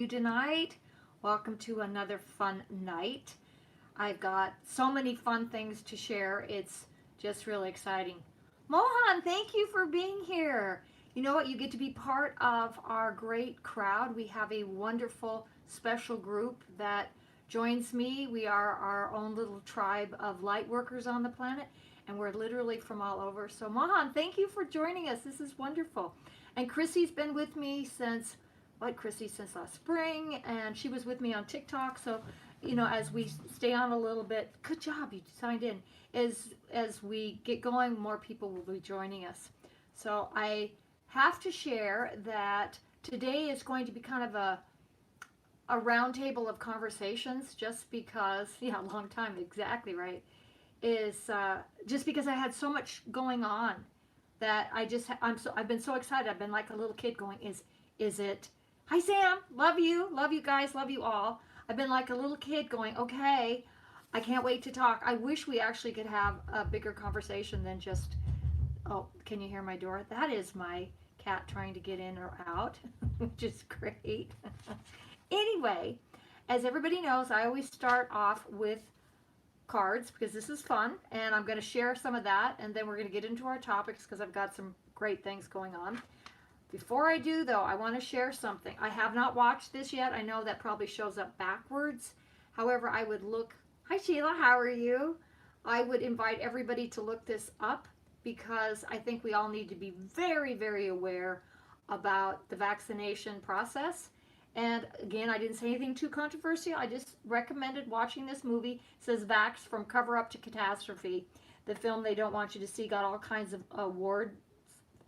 you tonight. Welcome to another fun night. I've got so many fun things to share. It's just really exciting. Mohan, thank you for being here. You know what? You get to be part of our great crowd. We have a wonderful special group that joins me. We are our own little tribe of light workers on the planet, and we're literally from all over. So, Mohan, thank you for joining us. This is wonderful. And Chrissy's been with me since Chrissy since last spring, and she was with me on TikTok. So, as we stay on a little bit, good job, you signed in. As we get going, more people will be joining us. So I have to share that today is going to be kind of a roundtable of conversations, just because, yeah, long time, exactly right, is just because I had so much going on that I've been so excited. I've been like a little kid going, is it? Hi Sam, love you guys, love you all. I've been like a little kid going, okay, I can't wait to talk. I wish we actually could have a bigger conversation than just, oh, can you hear my door? That is my cat trying to get in or out, which is great. Anyway, as everybody knows, I always start off with cards because this is fun, and I'm going to share some of that, and then we're going to get into our topics because I've got some great things going on. Before I do, though, I want to share something. I have not watched this yet. I know that probably shows up backwards. However, I would look... Hi, Sheila. How are you? I would invite everybody to look this up because I think we all need to be very, very aware about the vaccination process. And again, I didn't say anything too controversial. I just recommended watching this movie. It says Vax from Cover Up to Catastrophe. The film they don't want you to see got all kinds of awards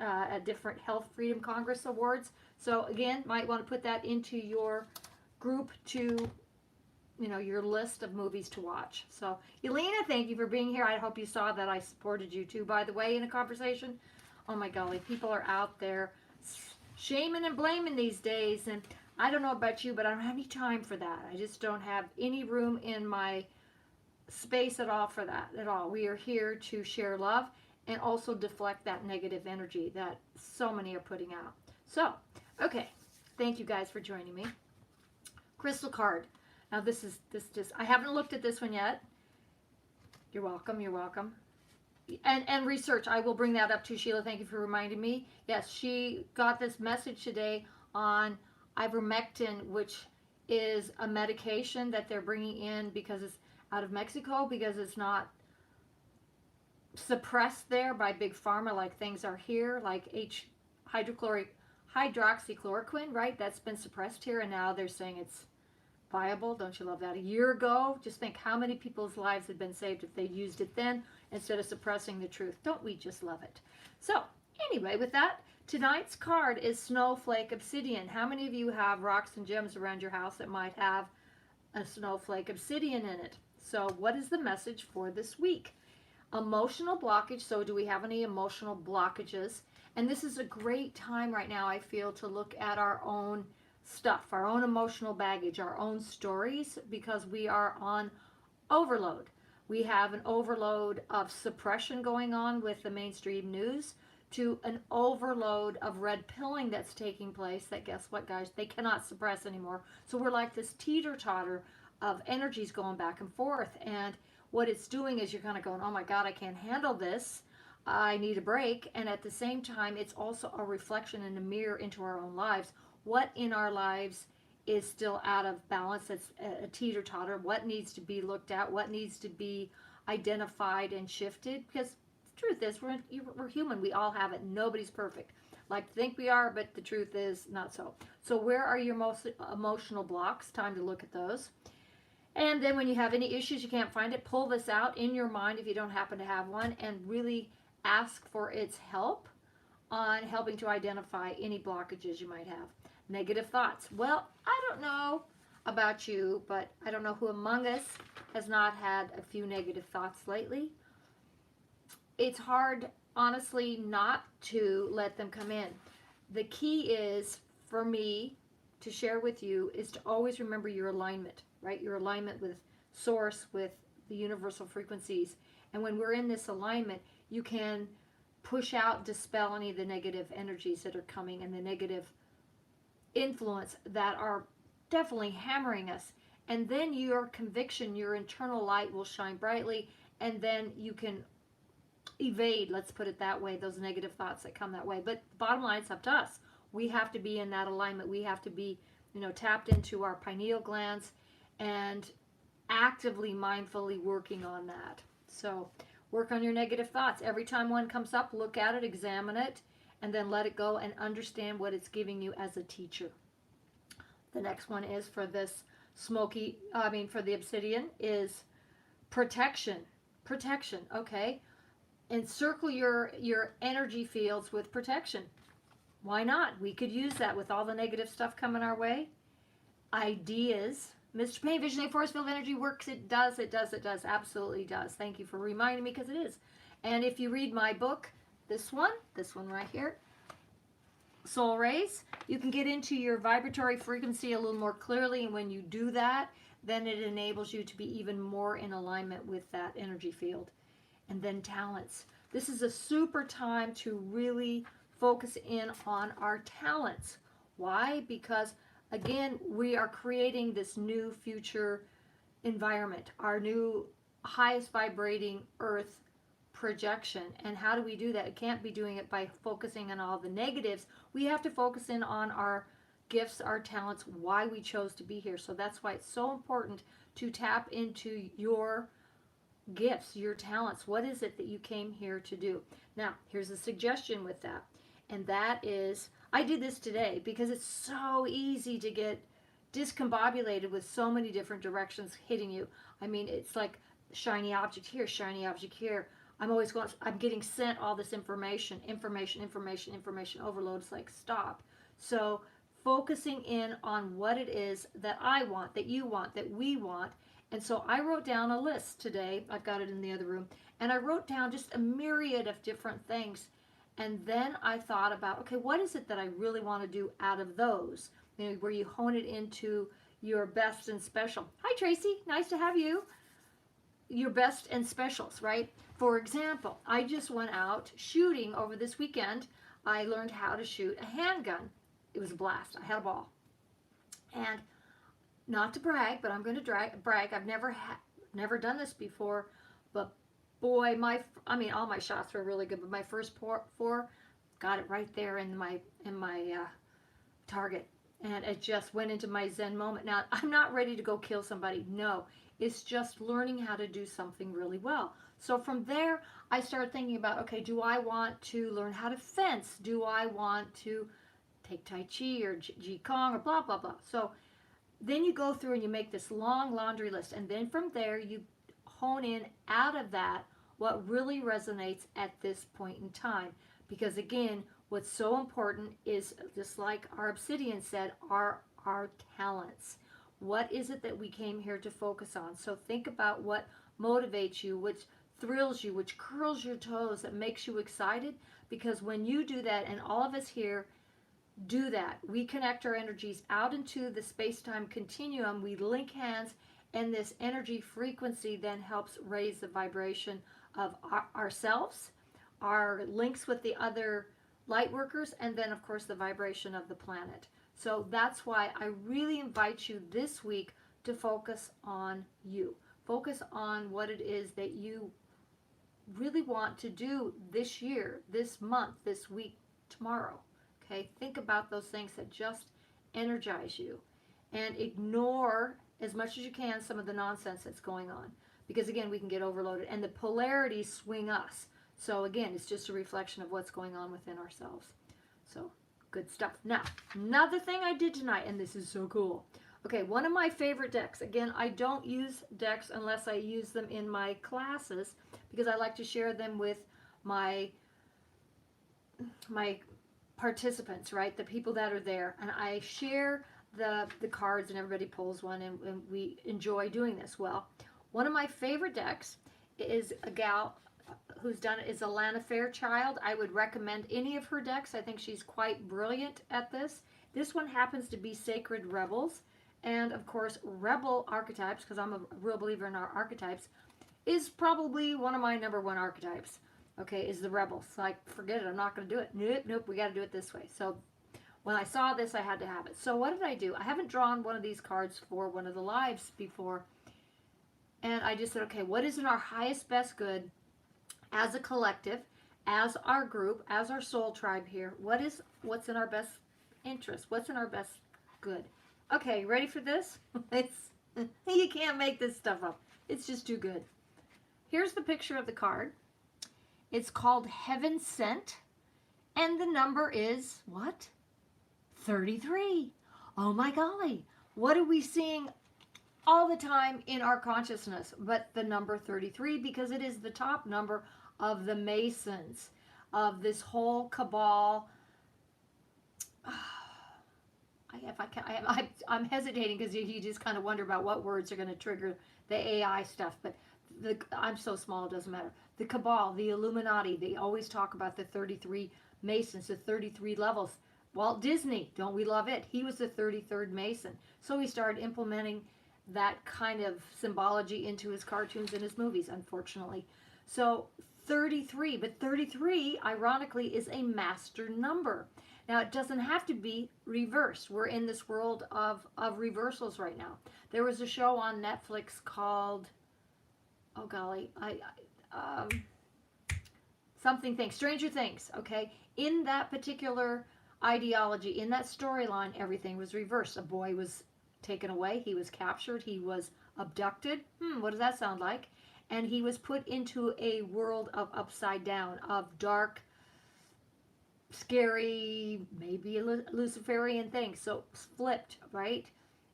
at different Health Freedom Congress awards. So again, might want to put that into your group to, your list of movies to watch. So Elena, thank you for being here. I hope you saw that I supported you too, by the way, in a conversation. Oh my golly, people are out there shaming and blaming these days, and I don't know about you, but I don't have any time for that. I just don't have any room in my space at all for that at all. We are here to share love and also deflect that negative energy that so many are putting out. So, okay, thank you guys for joining me. Crystal card. Now this just, I haven't looked at this one yet. You're welcome, you're welcome. And research, I will bring that up too, Sheila. Thank you for reminding me. Yes, she got this message today on ivermectin, which is a medication that they're bringing in because it's out of Mexico, because it's not suppressed there by big pharma like things are here, like hydroxychloroquine, right? That's been suppressed here, and now they're saying it's viable. Don't you love that? A year ago, just think how many people's lives had been saved if they'd used it then instead of suppressing the truth. Don't we just love it? So anyway, with that, tonight's card is Snowflake Obsidian. How many of you have rocks and gems around your house that might have a Snowflake Obsidian in it? So what is the message for this week? Emotional blockage. So do we have any emotional blockages? And this is a great time right now, I feel, to look at our own stuff, our own emotional baggage, our own stories, because we are on overload. We have an overload of suppression going on with the mainstream news, to an overload of red pilling that's taking place that, guess what, guys, they cannot suppress anymore. So we're like this teeter-totter of energies going back and forth, and what it's doing is you're kind of going, oh my God, I can't handle this. I need a break. And at the same time, it's also a reflection and a mirror into our own lives. What in our lives is still out of balance? That's a teeter-totter. What needs to be looked at? What needs to be identified and shifted? Because the truth is, we're human. We all have it. Nobody's perfect. Like to think we are, but the truth is not so. So where are your most emotional blocks? Time to look at those. And then when you have any issues, you can't find it, pull this out in your mind if you don't happen to have one, and really ask for its help on helping to identify any blockages you might have. Negative thoughts. Well, I don't know about you, but I don't know who among us has not had a few negative thoughts lately. It's hard, honestly, not to let them come in. The key is, for me, to share with you, is to always remember your alignment, right? Your alignment with source, with the universal frequencies. And when we're in this alignment, you can push out, dispel any of the negative energies that are coming and the negative influence that are definitely hammering us. And then your conviction, your internal light will shine brightly, and then you can evade, let's put it that way, those negative thoughts that come that way. But bottom line, it's up to us. We have to be in that alignment. We have to be, tapped into our pineal glands and actively, mindfully working on that. So work on your negative thoughts. Every time one comes up, look at it, examine it, and then let it go and understand what it's giving you as a teacher. The next one is for this for the obsidian is protection. Protection, okay? Encircle your energy fields with protection. Why not? We could use that with all the negative stuff coming our way. Ideas. Mr. Payne, visionary force field energy works. It does, it does, it does. Absolutely does. Thank you for reminding me, because it is. And if you read my book, this one right here, Soul Rays, you can get into your vibratory frequency a little more clearly, and when you do that, then it enables you to be even more in alignment with that energy field. And then talents. This is a super time to really focus in on our talents. Why? Because again, we are creating this new future environment, our new highest vibrating earth projection. And how do we do that? It can't be doing it by focusing on all the negatives. We have to focus in on our gifts, our talents, why we chose to be here. So that's why it's so important to tap into your gifts, your talents. What is it that you came here to do? Now, here's a suggestion with that. And that is, I did this today because it's so easy to get discombobulated with so many different directions hitting you. I mean, it's like shiny object here, shiny object here. I'm getting sent all this information overload. It's like, stop. So focusing in on what it is that I want, that you want, that we want. And so I wrote down a list today. I've got it in the other room. And I wrote down just a myriad of different things. And then I thought about, okay, what is it that I really want to do out of those? Where you hone it into your best and special. Hi, Tracy. Nice to have you. Your best and specials, right? For example, I just went out shooting over this weekend. I learned how to shoot a handgun. It was a blast. I had a ball. And not to brag, but I'm going to brag. I've never done this before, but boy, all my shots were really good, but my first four got it right there in my target, and it just went into my Zen moment. Now, I'm not ready to go kill somebody. No, it's just learning how to do something really well. So from there, I started thinking about, okay, do I want to learn how to fence? Do I want to take Tai Chi or Qigong or blah, blah, blah? So then you go through and you make this long laundry list, and then from there you hone in out of that what really resonates at this point in time. Because again, what's so important is, just like our obsidian said, are our talents. What is it that we came here to focus on? So think about what motivates you, which thrills you, which curls your toes, that makes you excited. Because when you do that, and all of us here do that, we connect our energies out into the space-time continuum, we link hands, and this energy frequency then helps raise the vibration of ourselves, our links with the other light workers, and then of course the vibration of the planet. So that's why I really invite you this week to focus on you. Focus on what it is that you really want to do this year, this month, this week, tomorrow. Okay, think about those things that just energize you, and ignore as much as you can some of the nonsense that's going on, because again, we can get overloaded, and the polarities swing us. So again, it's just a reflection of what's going on within ourselves. So good stuff. Now, another thing I did tonight, and this is so cool. Okay, one of my favorite decks. Again, I don't use decks unless I use them in my classes, because I like to share them with my participants, right? The people that are there, and I share the cards, and everybody pulls one, and we enjoy doing this. Well, one of my favorite decks is a gal who's done it, is Alana Fairchild. I would recommend any of her decks. I think she's quite brilliant at this. This one happens to be Sacred Rebels, and of course Rebel archetypes, because I'm a real believer in our archetypes, is probably one of my number one archetypes. Okay, is the Rebel. So like, forget it, I'm not going to do it. Nope, we got to do it this way. So when I saw this, I had to have it. So what did I do? I haven't drawn one of these cards for one of the lives before. And I just said, okay, what is in our highest, best good as a collective, as our group, as our soul tribe here? What's in our best interest? What's in our best good? Okay, ready for this? You can't make this stuff up. It's just too good. Here's the picture of the card. It's called Heaven Sent. And the number is what? 33. Oh my golly. What are we seeing all the time in our consciousness but the number 33? Because it is the top number of the Masons, of this whole cabal. I'm hesitating because you just kind of wonder about what words are going to trigger the AI stuff. But I'm so small, it doesn't matter. The cabal, the Illuminati, they always talk about the 33 Masons, the 33 levels. Walt Disney, don't we love it? He was the 33rd Mason. So he started implementing that kind of symbology into his cartoons and his movies, unfortunately. So 33, but 33, ironically, is a master number. Now, it doesn't have to be reversed. We're in this world of reversals right now. There was a show on Netflix called, oh golly, Stranger Things, okay? In that particular ideology, in that storyline, everything was reversed. A boy was taken away, he was captured, he was abducted. What does that sound like? And he was put into a world of upside down, of dark, scary, maybe Luciferian things. So flipped, right?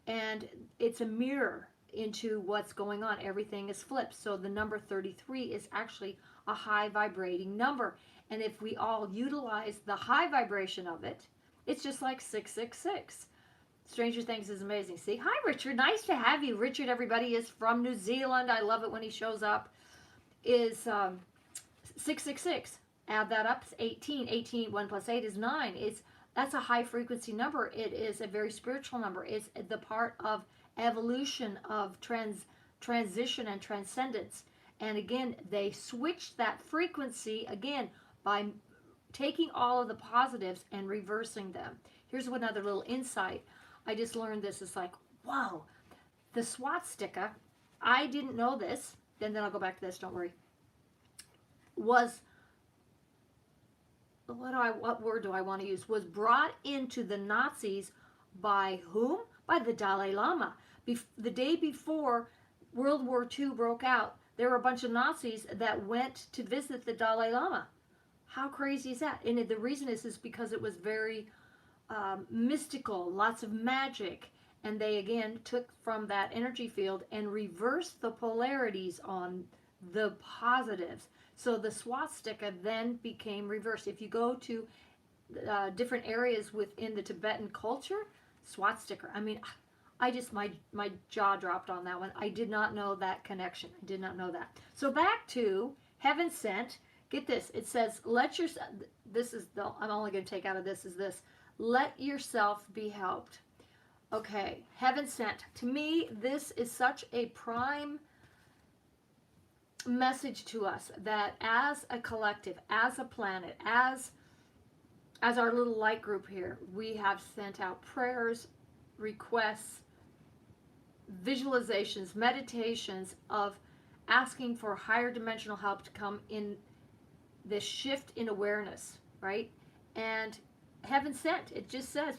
And it's a mirror into what's going on. Everything is flipped. So the number 33 is actually a high vibrating number. And if we all utilize the high vibration of it, it's just like 666. Stranger Things is amazing. See, hi Richard, nice to have you. Richard, everybody, is from New Zealand. I love it when he shows up. Is 666. Add that up, it's 18. 18, 1 plus 8 is 9. That's a high frequency number. It is a very spiritual number. It's the part of evolution, of transition and transcendence. And again, they switched that frequency again by taking all of the positives and reversing them. Here's another little insight. I just learned this. It's like, wow, the Swastika, I didn't know this, then I'll go back to this, don't worry, was, what word do I want to use, was brought into the Nazis by whom? By the Dalai Lama. The day before World War II broke out, there were a bunch of Nazis that went to visit the Dalai Lama. How crazy is that? And the reason is because it was very mystical, lots of magic, and they again took from that energy field and reversed the polarities on the positives. So the swastika then became reversed. If you go to different areas within the Tibetan culture, swastika, I mean, my jaw dropped on that one. I did not know that connection. I did not know that. So back to Heaven Sent. Get this. It says, I'm only going to take out of this is this. Let yourself be helped. Okay, Heaven Sent. To me, this is such a prime message to us that as a collective, as a planet, as our little light group here, we have sent out prayers, requests, visualizations, meditations of asking for higher dimensional help to come in this shift in awareness, right? And Heaven Sent, it just says,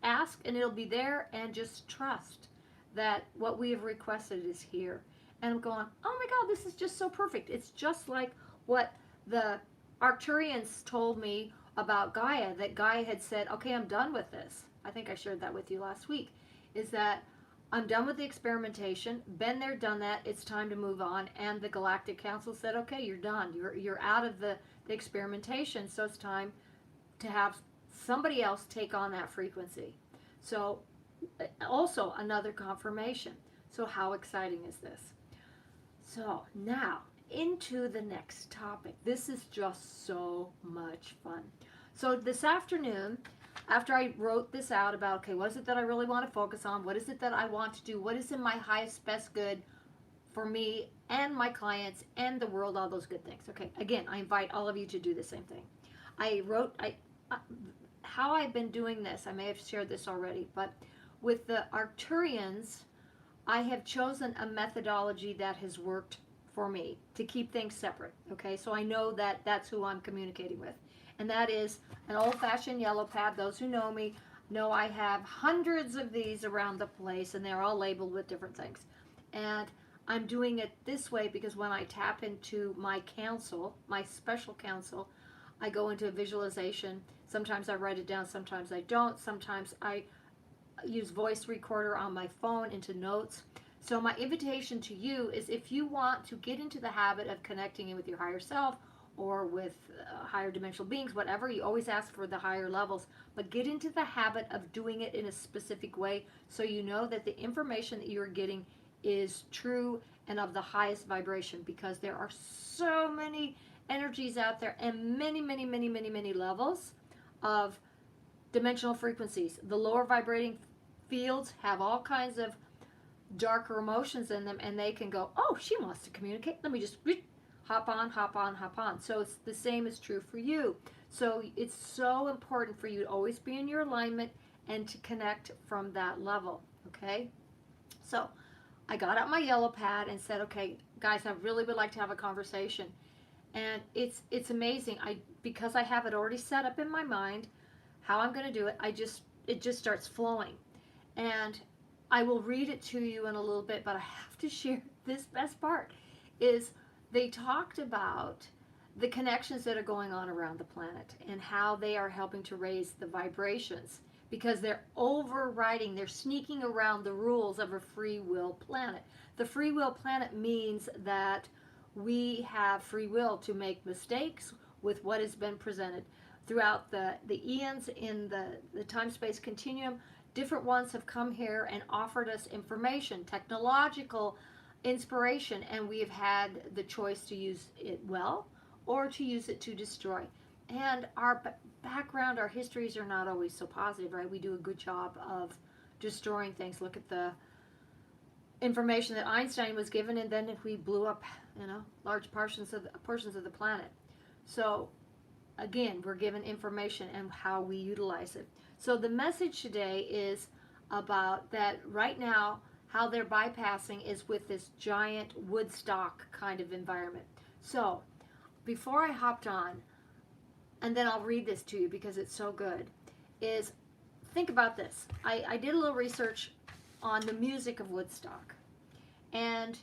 ask and it'll be there, and just trust that what we have requested is here. And I'm going, oh my God, this is just so perfect. It's just like what the Arcturians told me about Gaia, that Gaia had said, okay, I'm done with this. I think I shared that with you last week, is that I'm done with the experimentation, been there, done that, it's time to move on. And the Galactic Council said, okay, you're done. You're out of the experimentation, so it's time to have somebody else take on that frequency. So also another confirmation. So how exciting is this? So now into the next topic. This is just so much fun. So this afternoon, after I wrote this out about, okay, what is it that I really want to focus on? What is it that I want to do? What is in my highest, best good for me and my clients and the world, all those good things. Okay, again, I invite all of you to do the same thing. how I've been doing this, I may have shared this already, but with the Arcturians, I have chosen a methodology that has worked for me to keep things separate. Okay, so I know that that's who I'm communicating with, and that is an old-fashioned yellow pad. Those who know me know I have hundreds of these around the place, and they're all labeled with different things. And I'm doing it this way because when I tap into my council, my special council, I go into a visualization. Sometimes I write it down, sometimes I don't. Sometimes I use voice recorder on my phone into notes. So my invitation to you is, if you want to get into the habit of connecting in with your higher self or with higher dimensional beings, whatever, you always ask for the higher levels, but get into the habit of doing it in a specific way so you know that the information that you're getting is true and of the highest vibration, because there are so many energies out there and many levels of dimensional frequencies. The lower vibrating fields have all kinds of darker emotions in them, and they can go, oh, she wants to communicate, let me just hop on. So it's the same is true for you. So it's so important for you to always be in your alignment and to connect from that level. Okay, so I got out my yellow pad and said, okay guys, I really would like to have a conversation. And it's amazing, because I have it already set up in my mind how I'm going to do it. It just starts flowing, and I will read it to you in a little bit, but I have to share this best part. Is they talked about the connections that are going on around the planet and how they are helping to raise the vibrations, because they're overriding, they're sneaking around the rules of a free will planet. The free will planet means that we have free will to make mistakes with what has been presented. Throughout the eons in the time-space continuum, different ones have come here and offered us information, technological inspiration, and we have had the choice to use it well or to use it to destroy. And our background, our histories are not always so positive, right? We do a good job of destroying things. Look at the information that Einstein was given, and then if we blew up, large portions of the planet. So again, we're given information and how we utilize it. So the message today is about that right now, how they're bypassing is with this giant Woodstock kind of environment. So before I hopped on, and then I'll read this to you because it's so good, is think about this. I did a little research on the music of Woodstock. And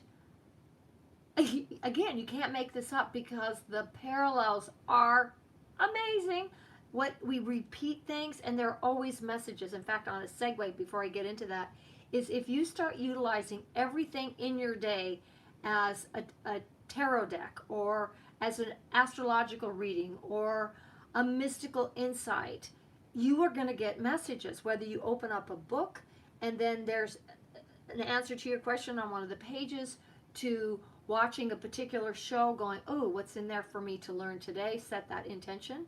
again, you can't make this up because the parallels are amazing. What we repeat things, and there are always messages. In fact, on a segue before I get into that, is if you start utilizing everything in your day as a tarot deck, or as an astrological reading, or a mystical insight, you are going to get messages. Whether you open up a book and then there's an answer to your question on one of the pages, to watching a particular show going, oh, what's in there for me to learn today? Set that intention.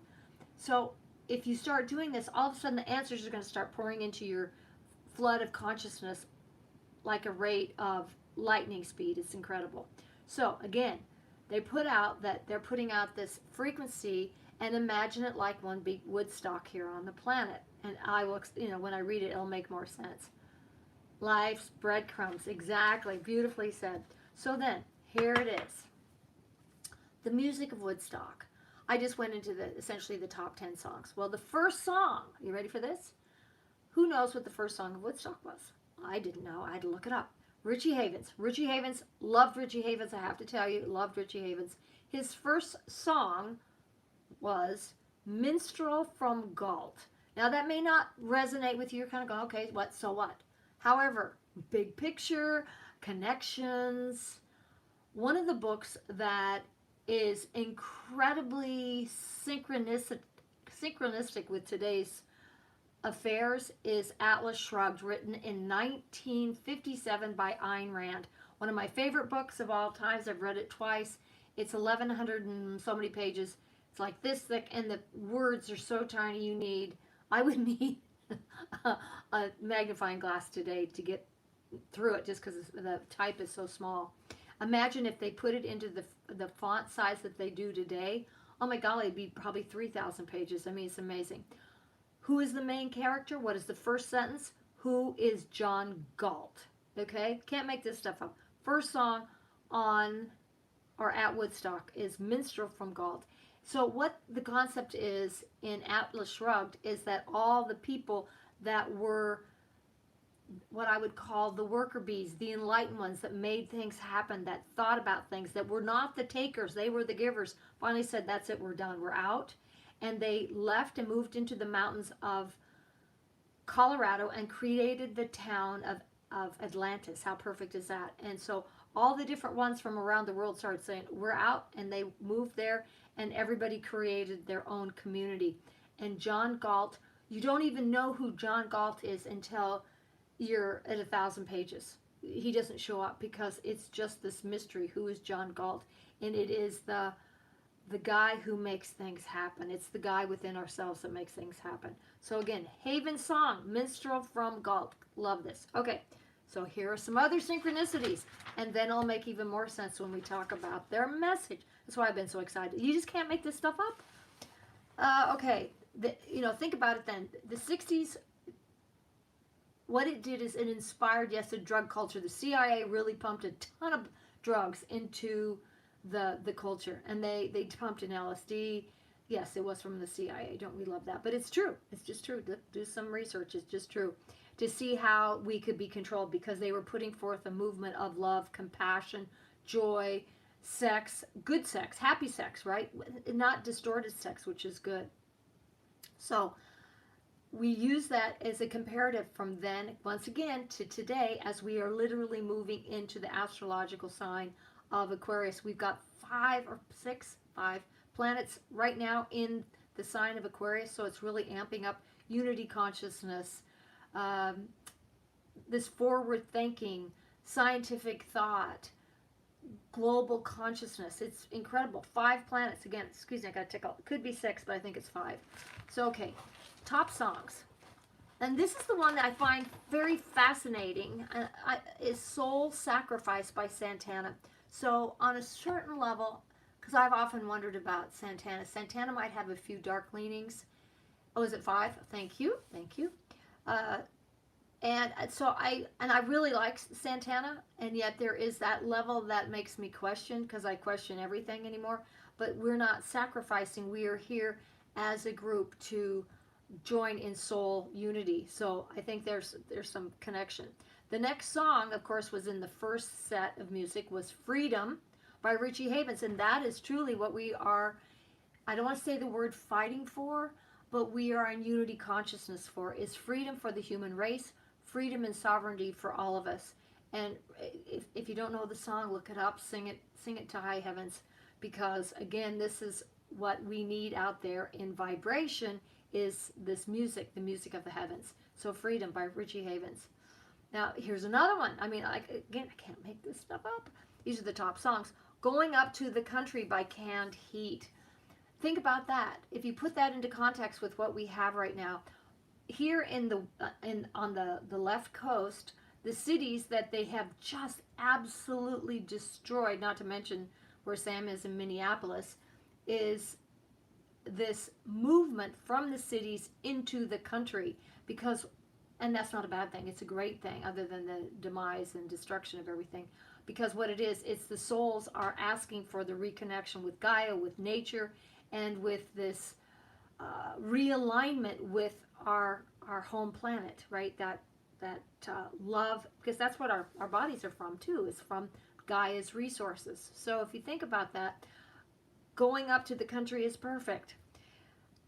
So if you start doing this, all of a sudden the answers are going to start pouring into your flood of consciousness like a rate of lightning speed. It's incredible. So again, they put out that they're putting out this frequency, and imagine it like one big Woodstock here on the planet. And I will, when I read it, it'll make more sense. Life's breadcrumbs, exactly, beautifully said. So then, here it is. The music of Woodstock. I just went into essentially the top 10 songs. Well, the first song, you ready for this? Who knows what the first song of Woodstock was? I didn't know. I had to look it up. Richie Havens. Richie Havens, loved Richie Havens, I have to tell you, loved Richie Havens. His first song was Minstrel from Galt. Now, that may not resonate with you. You're kind of going, okay, what, so what? However, big picture, connections. One of the books that is incredibly synchronistic with today's affairs is Atlas Shrugged, written in 1957 by Ayn Rand. One of my favorite books of all times. I've read it twice. It's 1,100 and so many pages. It's like this thick, and the words are so tiny. I would need a magnifying glass today to get through it, just because the type is so small. Imagine if they put it into the font size that they do today. Oh my golly, it'd be probably 3,000 pages. I mean, it's amazing. Who is the main character? What is the first sentence? Who is John Galt? Okay, can't make this stuff up. First song on or at Woodstock is Minstrel from Galt. So what the concept is in Atlas Shrugged is that all the people that were what I would call the worker bees, the enlightened ones that made things happen, that thought about things, that were not the takers, they were the givers, finally said, that's it, we're done, we're out. And they left and moved into the mountains of Colorado and created the town of Atlantis. How perfect is that? And so all the different ones from around the world started saying, we're out, and they moved there, and everybody created their own community. And John Galt, you don't even know who John Galt is until you're at 1,000 pages. He doesn't show up because it's just this mystery. Who is John Galt? And it is the guy who makes things happen. It's the guy within ourselves that makes things happen. So again, Haven Song, Minstrel from Galt. Love this. Okay, so here are some other synchronicities, and then it'll make even more sense when we talk about their message. That's why I've been so excited. You just can't make this stuff up. Okay, think about it then. The 60s, what it did is it inspired, yes, a drug culture. The CIA really pumped a ton of drugs into the culture, and they pumped in LSD. Yes, it was from the CIA. Don't we love that? But it's true. It's just true. Do some research. It's just true. To see how we could be controlled, because they were putting forth a movement of love, compassion, joy, sex, good sex, happy sex, right? Not distorted sex, which is good. So we use that as a comparative from then, once again, to today, as we are literally moving into the astrological sign of Aquarius. We've got 5 planets right now in the sign of Aquarius, so it's really amping up unity consciousness, this forward thinking, scientific thought, global consciousness. It's incredible. 5 planets. Again, excuse me, I got to take out. It could be 6, but I think it's 5. So, okay, top songs. And this is the one that I find very fascinating, is Soul Sacrifice by Santana. So on a certain level, because I've often wondered about Santana. Santana might have a few dark leanings. Oh, is it 5? Thank you. Thank you. And so I really like Santana, and yet there is that level that makes me question, because I question everything anymore. But we're not sacrificing. We are here as a group to join in soul unity. So I think there's some connection. The next song, of course, was in the first set of music, was Freedom by Richie Havens. And that is truly what we are, I don't want to say the word fighting for, but we are in unity consciousness for, is freedom for the human race, freedom and sovereignty for all of us. And if you don't know the song, look it up, sing it to high heavens, because again, this is what we need out there in vibration, is this music, the music of the heavens. So Freedom by Richie Havens. Now, here's another one. I mean, again, I can't make this stuff up. These are the top songs. Going Up to the Country by Canned Heat. Think about that. If you put that into context with what we have right now, here on the left coast, the cities that they have just absolutely destroyed, not to mention where Sam is in Minneapolis, is this movement from the cities into the country, and that's not a bad thing. It's a great thing, other than the demise and destruction of everything. Because what it is, it's the souls are asking for the reconnection with Gaia, with nature, and with this realignment with our home planet, right? That love, because that's what our bodies are from too, is from Gaia's resources. So if you think about that, Going Up to the Country is perfect.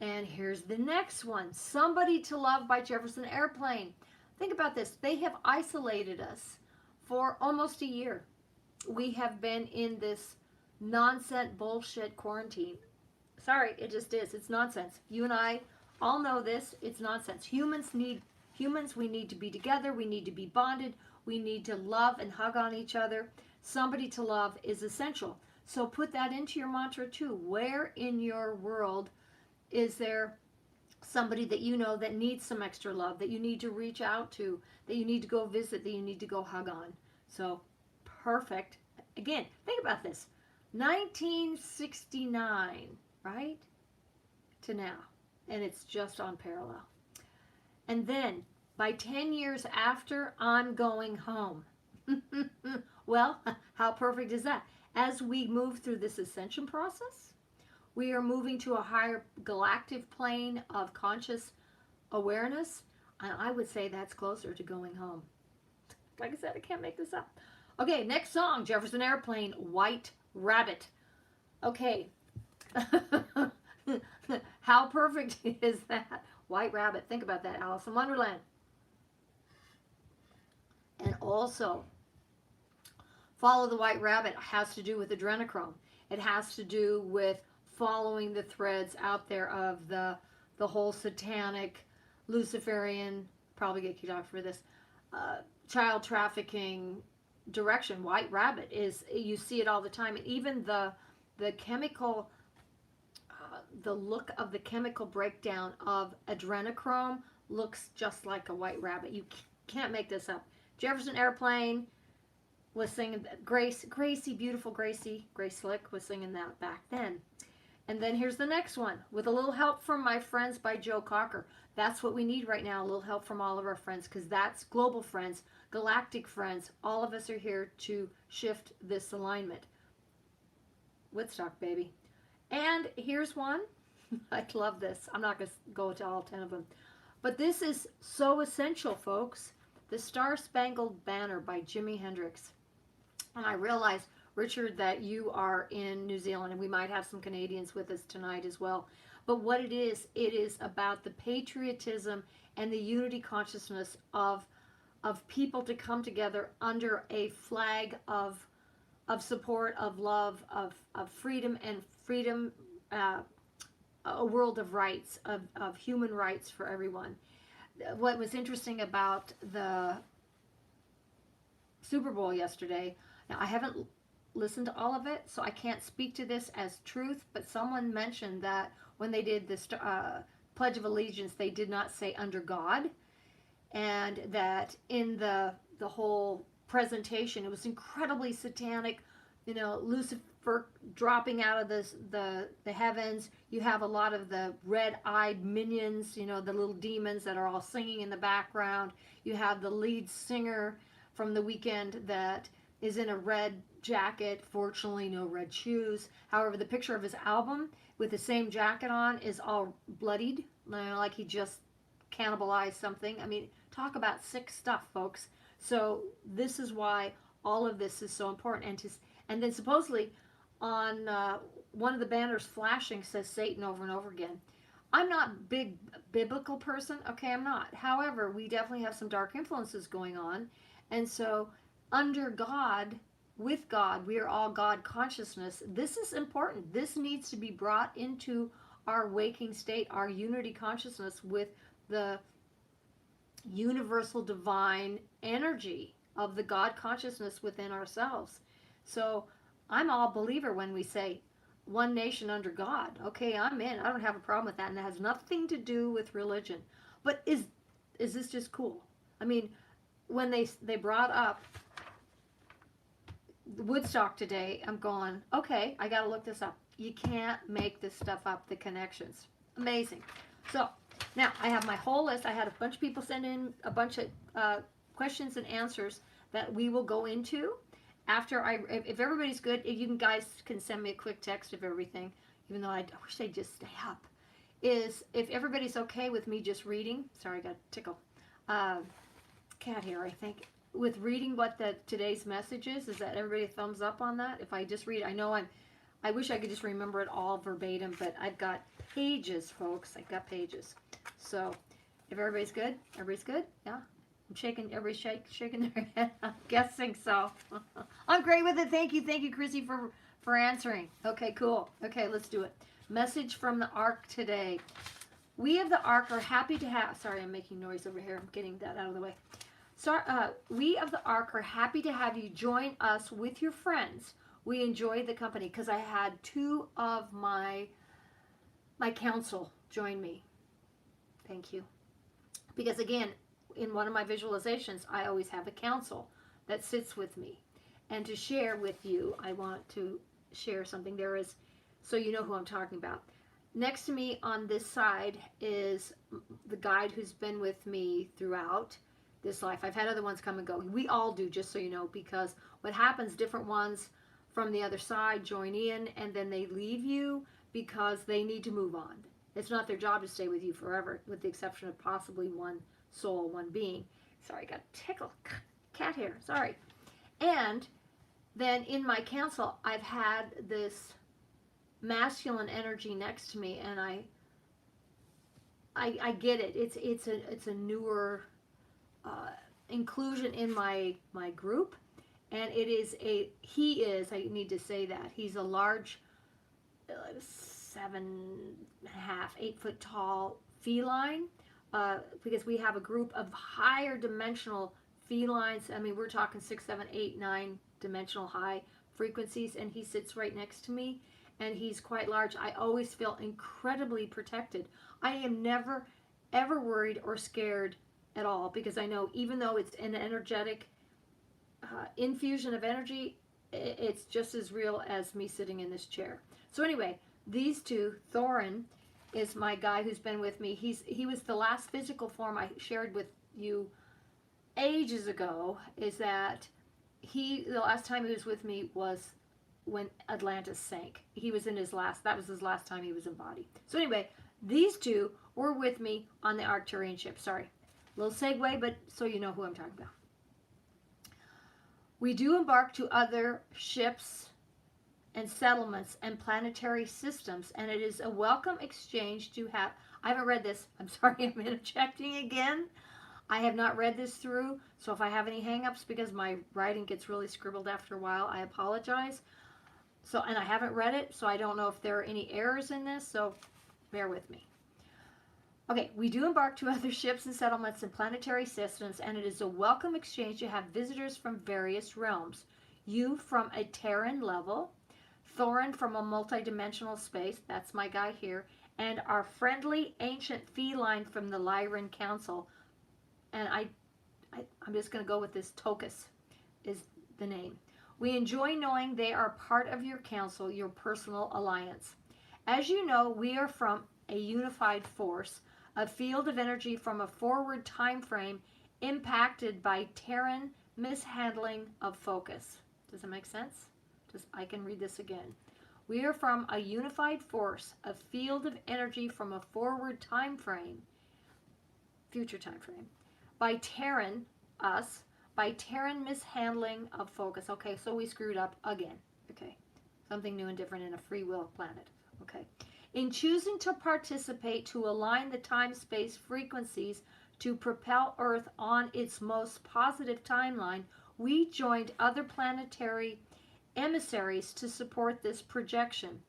And here's the next one, Somebody to Love by Jefferson Airplane. Think about this. They have isolated us for almost a year. We have been in this nonsense bullshit quarantine. Sorry, it just is. It's nonsense. You and I all know this. It's nonsense. Humans, we need to be together. We need to be bonded. We need to love and hug on each other. Somebody to love is essential. So put that into your mantra too. Where in your world is there somebody that you know that needs some extra love, that you need to reach out to, that you need to go visit, that you need to go hug on? So perfect. Again, think about this. 1969, right? To now. And it's just on parallel. And then by 10 years after, I'm going home. Well, how perfect is that? As we move through this ascension process, we are moving to a higher galactic plane of conscious awareness. And I would say that's closer to going home. Like I said, I can't make this up. Okay, next song, Jefferson Airplane, White Rabbit. Okay. How perfect is that? White Rabbit. Think about that. Alice in Wonderland. And also, Follow the White Rabbit has to do with adrenochrome. It has to do with following the threads out there of the whole satanic, Luciferian, probably get kicked off for this, child trafficking direction. White Rabbit is, you see it all the time. And even the chemical, the look of the chemical breakdown of adrenochrome looks just like a white rabbit. You can't make this up. Jefferson Airplane was singing, Gracie, beautiful Gracie, Grace Slick was singing that back then. And then here's the next one, With a Little Help from My Friends by Joe Cocker. That's what we need right now, a little help from all of our friends, because that's global friends, galactic friends. All of us are here to shift this alignment. Woodstock, baby. And here's one. I love this. I'm not going to go to all 10 of them. But this is so essential, folks. The Star Spangled Banner by Jimi Hendrix. And I realize, Richard, that you are in New Zealand, and we might have some Canadians with us tonight as well. But what it is about the patriotism and the unity consciousness of people to come together under a flag of support, of love, of freedom, and freedom, a world of rights, of human rights for everyone. What was interesting about the Super Bowl yesterday, now I haven't listened to all of it, so I can't speak to this as truth, but someone mentioned that when they did the Pledge of Allegiance, they did not say under God, and that in the whole presentation, it was incredibly satanic, Lucifer dropping out of the heavens. You have a lot of the red-eyed minions, the little demons that are all singing in the background. You have the lead singer from The Weeknd that is in a red jacket, fortunately no red shoes. However, the picture of his album with the same jacket on is all bloodied, like he just cannibalized something. I mean, talk about sick stuff, folks. So this is why all of this is so important. And then supposedly on one of the banners flashing says Satan over and over again. I'm not a big biblical person, okay, I'm not. However, we definitely have some dark influences going on. And so under God, with God, we are all God consciousness. This is important. This needs to be brought into our waking state, our unity consciousness with the universal divine energy of the God consciousness within ourselves. So I'm all believer when we say one nation under God. Okay, I'm in. I don't have a problem with that, and it has nothing to do with religion. But is this just cool? I mean, when they brought up Woodstock today, I'm going, okay, I got to look this up. You can't make this stuff up, the connections. Amazing. So now I have my whole list. I had a bunch of people send in a bunch of questions and answers that we will go into after if everybody's good. You guys can send me a quick text of everything, even though I wish they'd just stay up. If everybody's okay with me just reading, sorry, I got a tickle. Cat hair, I think. With reading what today's message is that everybody thumbs up on that? If I just read, I wish I could just remember it all verbatim, but I've got pages, folks. I've got pages. So, if everybody's good? Everybody's good? Yeah? I'm shaking, everybody's shaking their head. I'm guessing so. I'm great with it. Thank you, Chrissy, for answering. Okay, cool. Okay, let's do it. Message from the Ark today. We of the Ark are happy to have... Sorry, I'm making noise over here. I'm getting that out of the way. So, we of the Ark are happy to have you join us with your friends. We enjoy the company because I had 2 of my council join me. Thank you. Because again, in one of my visualizations, I always have a council that sits with me. And to share with you, I want to share something. So you know who I'm talking about. Next to me on this side is the guide who's been with me throughout this life. I've had other ones come and go. We all do, just so you know, because what happens, different ones from the other side join in and then they leave you because they need to move on. It's not their job to stay with you forever, with the exception of possibly one soul, one being. Sorry, I got tickle. Cat hair, sorry. And then in my council, I've had this masculine energy next to me, and I get it. It's a newer inclusion in my group, and he is, I need to say that, he's a large 7.5, 8 foot tall feline, because we have a group of higher dimensional felines. I mean, we're talking 6, 7, 8, 9 dimensional high frequencies, and he sits right next to me, and he's quite large. I always feel incredibly protected. I am never ever worried or scared at all, because I know even though it's an energetic infusion of energy, it's just as real as me sitting in this chair. So anyway, these two, Thorin is my guy who's been with me. He was the last physical form I shared with you ages ago. Is that the last time he was with me was when Atlantis sank. He was in that was his last time he was embodied. So anyway, these two were with me on the Arcturian ship. Sorry, little segue, but so you know who I'm talking about. We do embark to other ships and settlements and planetary systems, and it is a welcome exchange to have. I haven't read this. I'm sorry, I'm interjecting again. I have not read this through, so if I have any hang-ups because my writing gets really scribbled after a while, I apologize. So, and I haven't read it, so I don't know if there are any errors in this, so bear with me. Okay, we do embark to other ships and settlements and planetary systems, and it is a welcome exchange to have visitors from various realms. You from a Terran level, Thorin from a multidimensional space, that's my guy here, and our friendly ancient feline from the Lyran Council. And I'm just going to go with this. Tokus is the name. We enjoy knowing they are part of your council, your personal alliance. As you know, we are from a unified force, a field of energy from a forward time frame impacted by Terran mishandling of focus. Does it make sense? I can read this again. We are from a unified force, a field of energy from a forward time frame, future time frame, by Terran mishandling of focus. Okay, so we screwed up again. Okay, something new and different in a free will planet. Okay, in choosing to participate to align the time-space frequencies to propel Earth on its most positive timeline, we joined other planetary emissaries to support this projection.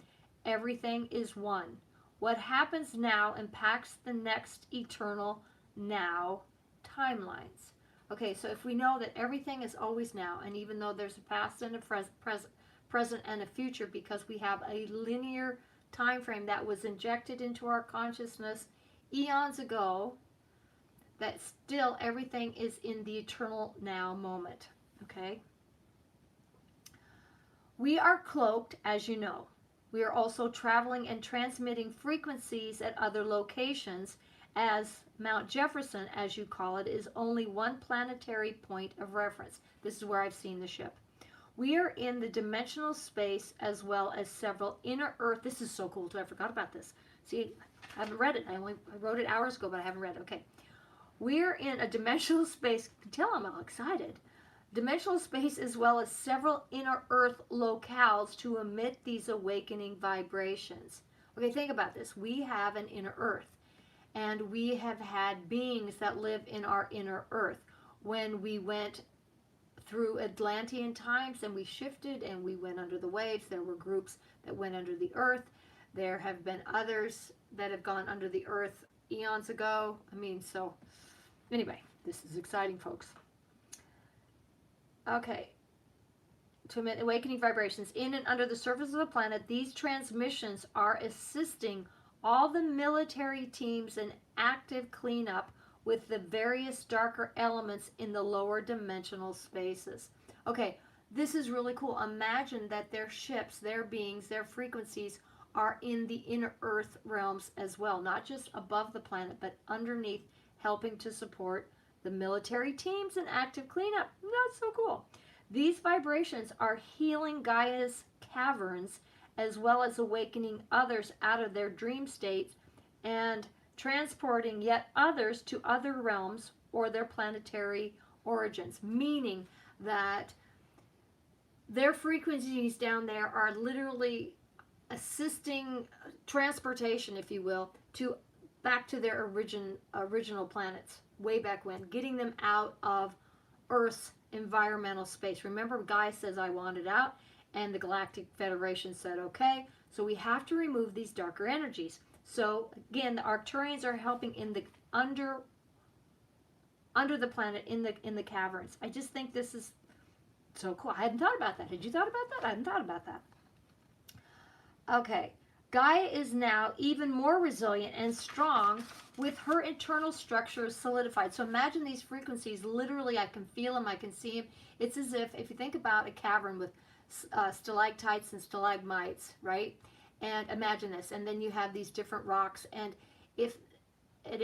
Everything is one. What happens now impacts the next eternal now timelines. Okay, so if we know that everything is always now, and even though there's a past and a present and a future, because we have a linear time frame that was injected into our consciousness eons ago, that still everything is in the eternal now moment. Okay? We are cloaked, as you know. We are also traveling and transmitting frequencies at other locations, as Mount Jefferson, as you call it, is only one planetary point of reference. This is where I've seen the ship. We are in the dimensional space as well as several inner Earth. This is so cool too. I forgot about this. See, I haven't read it. I wrote it hours ago, but I haven't read it. Okay. We're in a dimensional space. You can tell I'm all excited. Dimensional space as well as several inner Earth locales to emit these awakening vibrations. Okay, think about this. We have an inner Earth, and we have had beings that live in our inner Earth. When we went through Atlantean times and we shifted and we went under the waves, there were groups that went under the Earth. There have been others that have gone under the Earth eons ago. I mean, so anyway, this is exciting, folks. Okay, to emit awakening vibrations in and under the surface of the planet, these transmissions are assisting all the military teams in active cleanup with the various darker elements in the lower dimensional spaces. Okay, this is really cool. Imagine that their ships, their beings, their frequencies are in the inner earth realms as well, not just above the planet, but underneath, helping to support the military teams and active cleanup. That's so cool. These vibrations are healing Gaia's caverns, as well as awakening others out of their dream states and transporting yet others to other realms or their planetary origins, meaning that their frequencies down there are literally assisting transportation, if you will, to back to their original planets way back when, getting them out of Earth's environmental space. Remember, Gaia says, I want it out, and the Galactic Federation said, okay, so we have to remove these darker energies. So again, the Arcturians are helping in the under the planet, in the caverns. I just think this is so cool. I hadn't thought about that. Had you thought about that? I hadn't thought about that. Okay, Gaia is now even more resilient and strong with her internal structure solidified. So imagine these frequencies, literally I can feel them, I can see them. It's as if you think about a cavern with stalactites and stalagmites, right? And imagine this, and then you have these different rocks, and if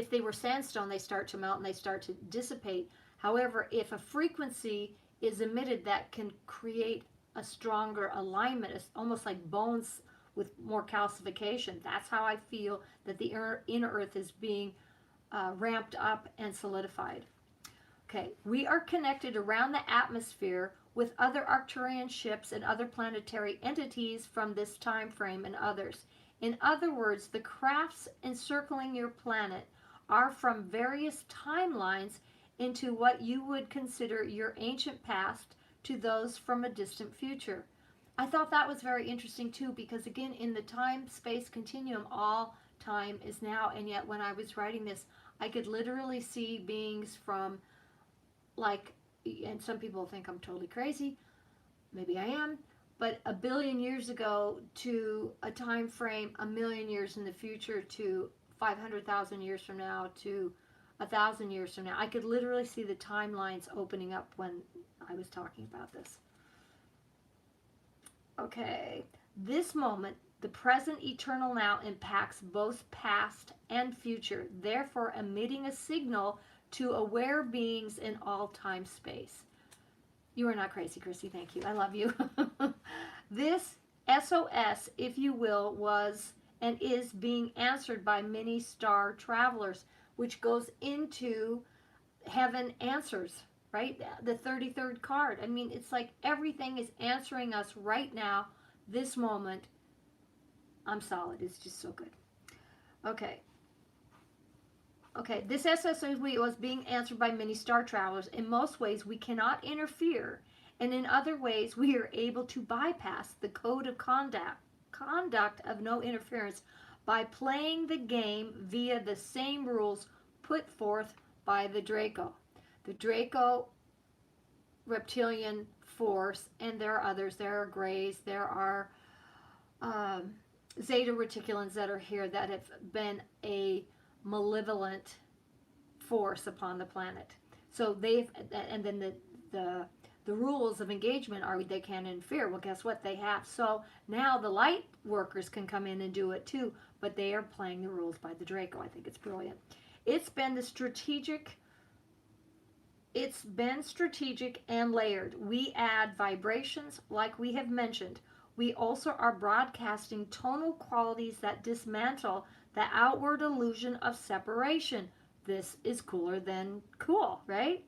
they were sandstone, they start to melt and they start to dissipate. However, if a frequency is emitted that can create a stronger alignment, it's almost like bones with more calcification. That's how I feel that the inner earth is being ramped up and solidified. Okay, we are connected around the atmosphere with other Arcturian ships and other planetary entities from this time frame and others. In other words, the crafts encircling your planet are from various timelines into what you would consider your ancient past to those from a distant future. I thought that was very interesting too, because again, in the time-space continuum, all time is now, and yet when I was writing this, I could literally see beings from, like, and some people think I'm totally crazy, maybe I am, but 1 billion years ago to a time frame 1 million years in the future to 500,000 years from now to 1,000 years from now. I could literally see the timelines opening up when I was talking about this. Okay, this moment, the present eternal now, impacts both past and future, therefore emitting a signal to aware beings in all time space. You are not crazy, Christy. Thank you. I love you. This SOS, if you will, was and is being answered by many star travelers, which goes into Heaven Answers, right? The 33rd card. I mean, it's like everything is answering us right now, this moment. I'm solid. It's just so good. Okay. Okay, this SOS was being answered by many star travelers. In most ways, we cannot interfere, and in other ways, we are able to bypass the code of conduct of no interference by playing the game via the same rules put forth by the Draco. The Draco reptilian force, and there are others. There are Greys, there are Zeta Reticulans that are here that have been a malevolent force upon the planet. So they've, and then the rules of engagement are they can't interfere. Well, guess what? They have. So now the light workers can come in and do it too, but they are playing the rules by the Draco. I think it's brilliant. It's been strategic and layered. We add vibrations like we have mentioned. We also are broadcasting tonal qualities that dismantle the outward illusion of separation. This is cooler than cool, right?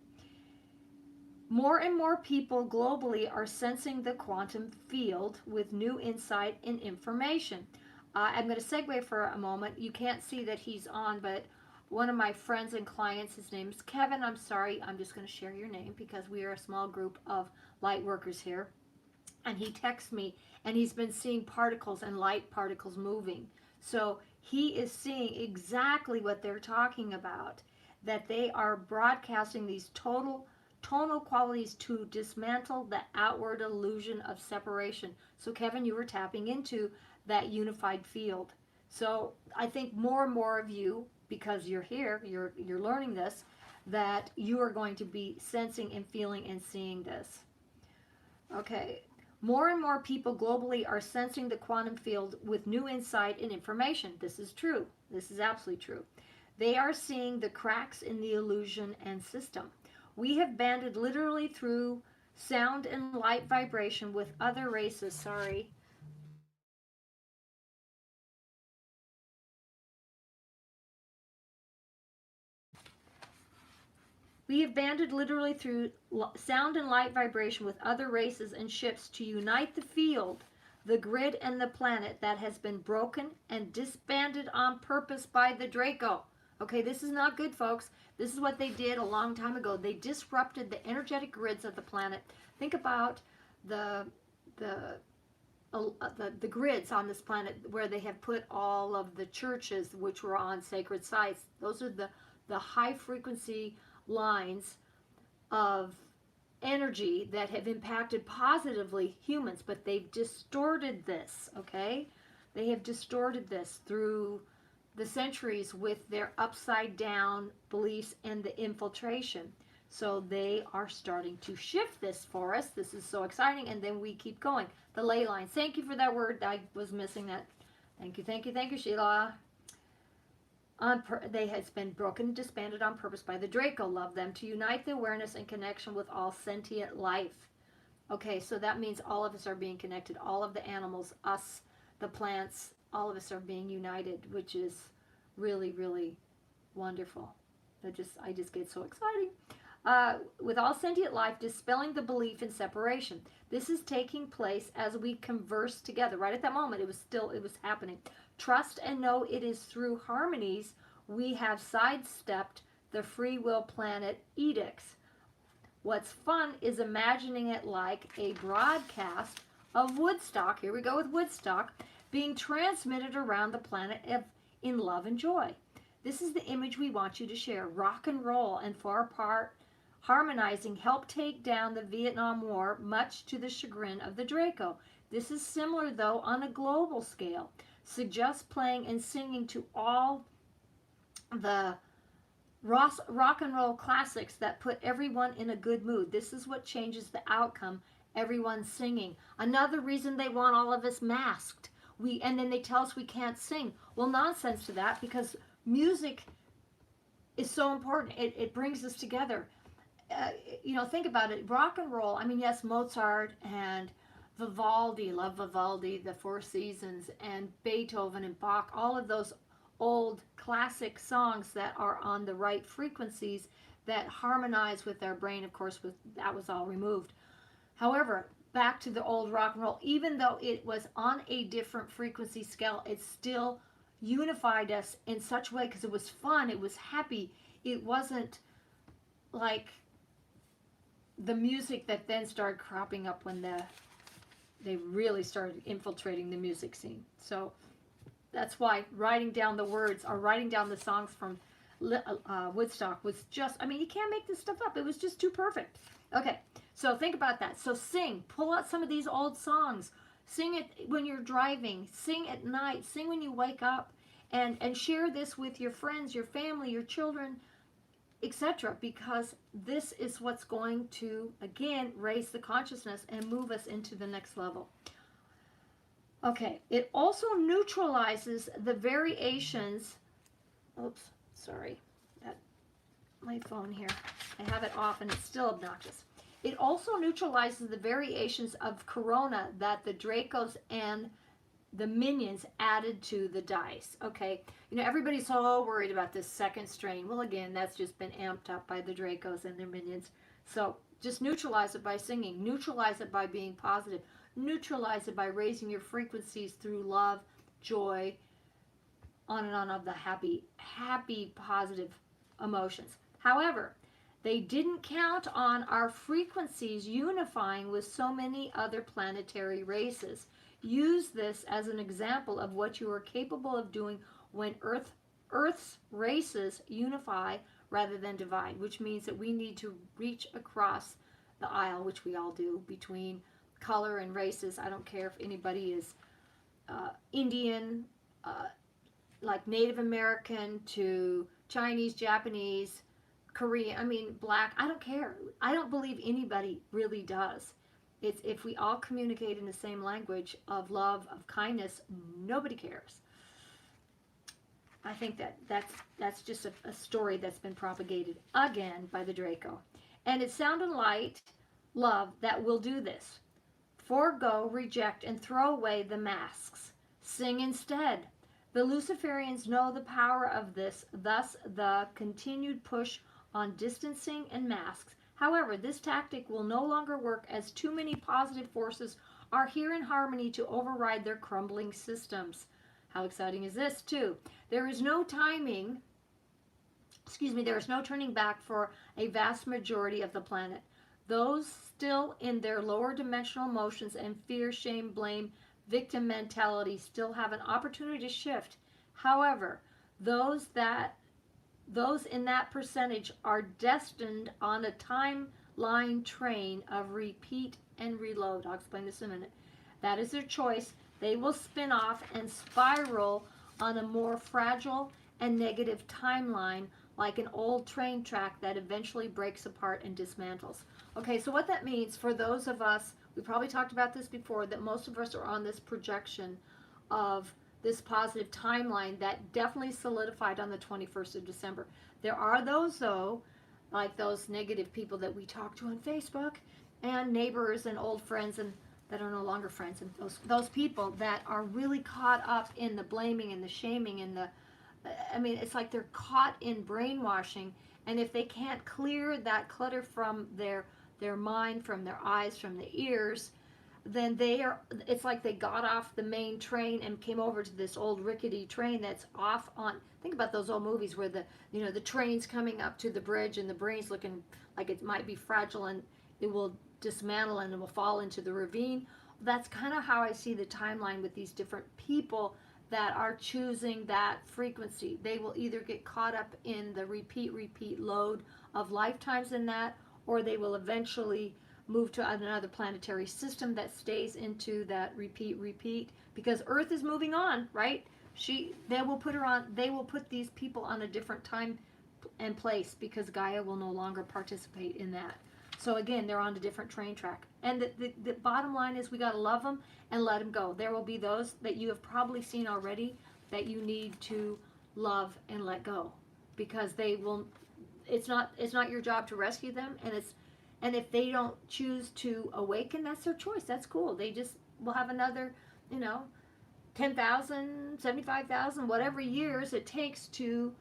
More and more people globally are sensing the quantum field with new insight and information. I'm going to segue for a moment. You can't see that he's on, but one of my friends and clients, his name is Kevin. I'm sorry, I'm just going to share your name because we are a small group of light workers here. And he texts me, and he's been seeing particles and light particles moving. So he is seeing exactly what they're talking about, that they are broadcasting these tonal qualities to dismantle the outward illusion of separation. So Kevin, you were tapping into that unified field. So I think more and more of you, because you're here, you're learning this, that you are going to be sensing and feeling and seeing this. Okay. More and more people globally are sensing the quantum field with new insight and information. This is true. This is absolutely true. They are seeing the cracks in the illusion and system. We have banded literally through sound and light vibration with other races. Sorry. We have banded literally through sound and light vibration with other races and ships to unite the field, the grid, and the planet that has been broken and disbanded on purpose by the Draco. Okay, this is not good, folks. This is what they did a long time ago. They disrupted the energetic grids of the planet. Think about the grids on this planet where they have put all of the churches which were on sacred sites. Those are the high frequency lines of energy that have impacted positively humans, but they've distorted this, okay? They have distorted this through the centuries with their upside down beliefs and the infiltration. So they are starting to shift this for us. This is so exciting. And then we keep going. The ley lines. Thank you for that word. I was missing that. Thank you, Sheila. They has been broken and disbanded on purpose by the Draco. Love them to unite the awareness and connection with all sentient life. Okay, so that means all of us are being connected. All of the animals, us, the plants, all of us are being united, which is really, really wonderful. I just get so exciting. With all sentient life, dispelling the belief in separation. This is taking place as we converse together. Right at that moment, it was happening. Trust and know it is through harmonies we have sidestepped the free will planet edicts. What's fun is imagining it like a broadcast of Woodstock, here we go with Woodstock, being transmitted around the planet in love and joy. This is the image we want you to share. Rock and roll and far apart harmonizing helped take down the Vietnam War, much to the chagrin of the Draco. This is similar, though, on a global scale. Suggest playing and singing to all the rock and roll classics that put everyone in a good mood. This is what changes the outcome. Everyone's singing. Another reason they want all of us masked. And then they tell us we can't sing. Well, nonsense to that, because music is so important. It brings us together. Think about it. Rock and roll. I mean, yes, Mozart and Vivaldi, love Vivaldi, the Four Seasons, and Beethoven and Bach, all of those old classic songs that are on the right frequencies that harmonize with our brain. Of course, that was all removed. However, back to the old rock and roll, even though it was on a different frequency scale, it still unified us in such a way because it was fun, it was happy. It wasn't like the music that then started cropping up when they really started infiltrating the music scene. So that's why writing down the words or writing down the songs from Woodstock was just, I mean, you can't make this stuff up. It was just too perfect. Okay, so think about that. So sing, pull out some of these old songs. Sing it when you're driving. Sing at night. Sing when you wake up. And share this with your friends, your family, your children, etc. Because this is what's going to, again, raise the consciousness and move us into the next level. Okay, it also neutralizes the variations. Oops, sorry. My phone here. I have it off and it's still obnoxious. It also neutralizes the variations of corona that the Dracos and the minions added to the dice. Okay, everybody's so worried about this second strain. Well, again, that's just been amped up by the Dracos and their minions. So just neutralize it by singing. Neutralize it by being positive. Neutralize it by raising your frequencies through love, joy, on and on of the happy, positive emotions. However, they didn't count on our frequencies unifying with so many other planetary races. Use this as an example of what you are capable of doing when Earth's races unify rather than divide, which means that we need to reach across the aisle, which we all do, between color and races. I don't care if anybody is Indian, like Native American, to Chinese, Japanese, Korean, black. I don't care. I don't believe anybody really does. It's if we all communicate in the same language of love, of kindness, nobody cares. I think that's just a story that's been propagated again by the Draco. And it's sound and light love that will do this. Forgo, reject, and throw away the masks. Sing instead. The Luciferians know the power of this, thus the continued push on distancing and masks. However, this tactic will no longer work as too many positive forces are here in harmony to override their crumbling systems. How exciting is this, too? There is no timing, there is no turning back for a vast majority of the planet. Those still in their lower dimensional emotions and fear, shame, blame, victim mentality still have an opportunity to shift. However, those in that percentage are destined on a timeline train of repeat and reload. I'll explain this in a minute. That is their choice. They will spin off and spiral on a more fragile and negative timeline, like an old train track that eventually breaks apart and dismantles. Okay, so what that means for those of us, we probably talked about this before, that most of us are on this projection of this positive timeline that definitely solidified on the 21st of December. There are those, though, like those negative people that we talk to on Facebook, and neighbors and old friends and that are no longer friends, and those people that are really caught up in the blaming and the shaming and the, I mean, it's like they're caught in brainwashing, and if they can't clear that clutter from their mind, from their eyes, from their ears, then it's like they got off the main train and came over to this old rickety train that's off on, think about those old movies where the train's coming up to the bridge and the brain's looking like it might be fragile and it will dismantle and it will fall into the ravine. That's kind of how I see the timeline with these different people that are choosing that frequency. They will either get caught up in the repeat load of lifetimes in that, or they will eventually move to another planetary system that stays into that repeat, because Earth is moving on, right? They will put these people on a different time and place because Gaia will no longer participate in that. So again, they're on a different train track. And the bottom line is we got to love them and let them go. There will be those that you have probably seen already that you need to love and let go, because they will, it's not your job to rescue them, and if they don't choose to awaken, that's their choice. That's cool. They just will have another, 10,000, 75,000, whatever years it takes to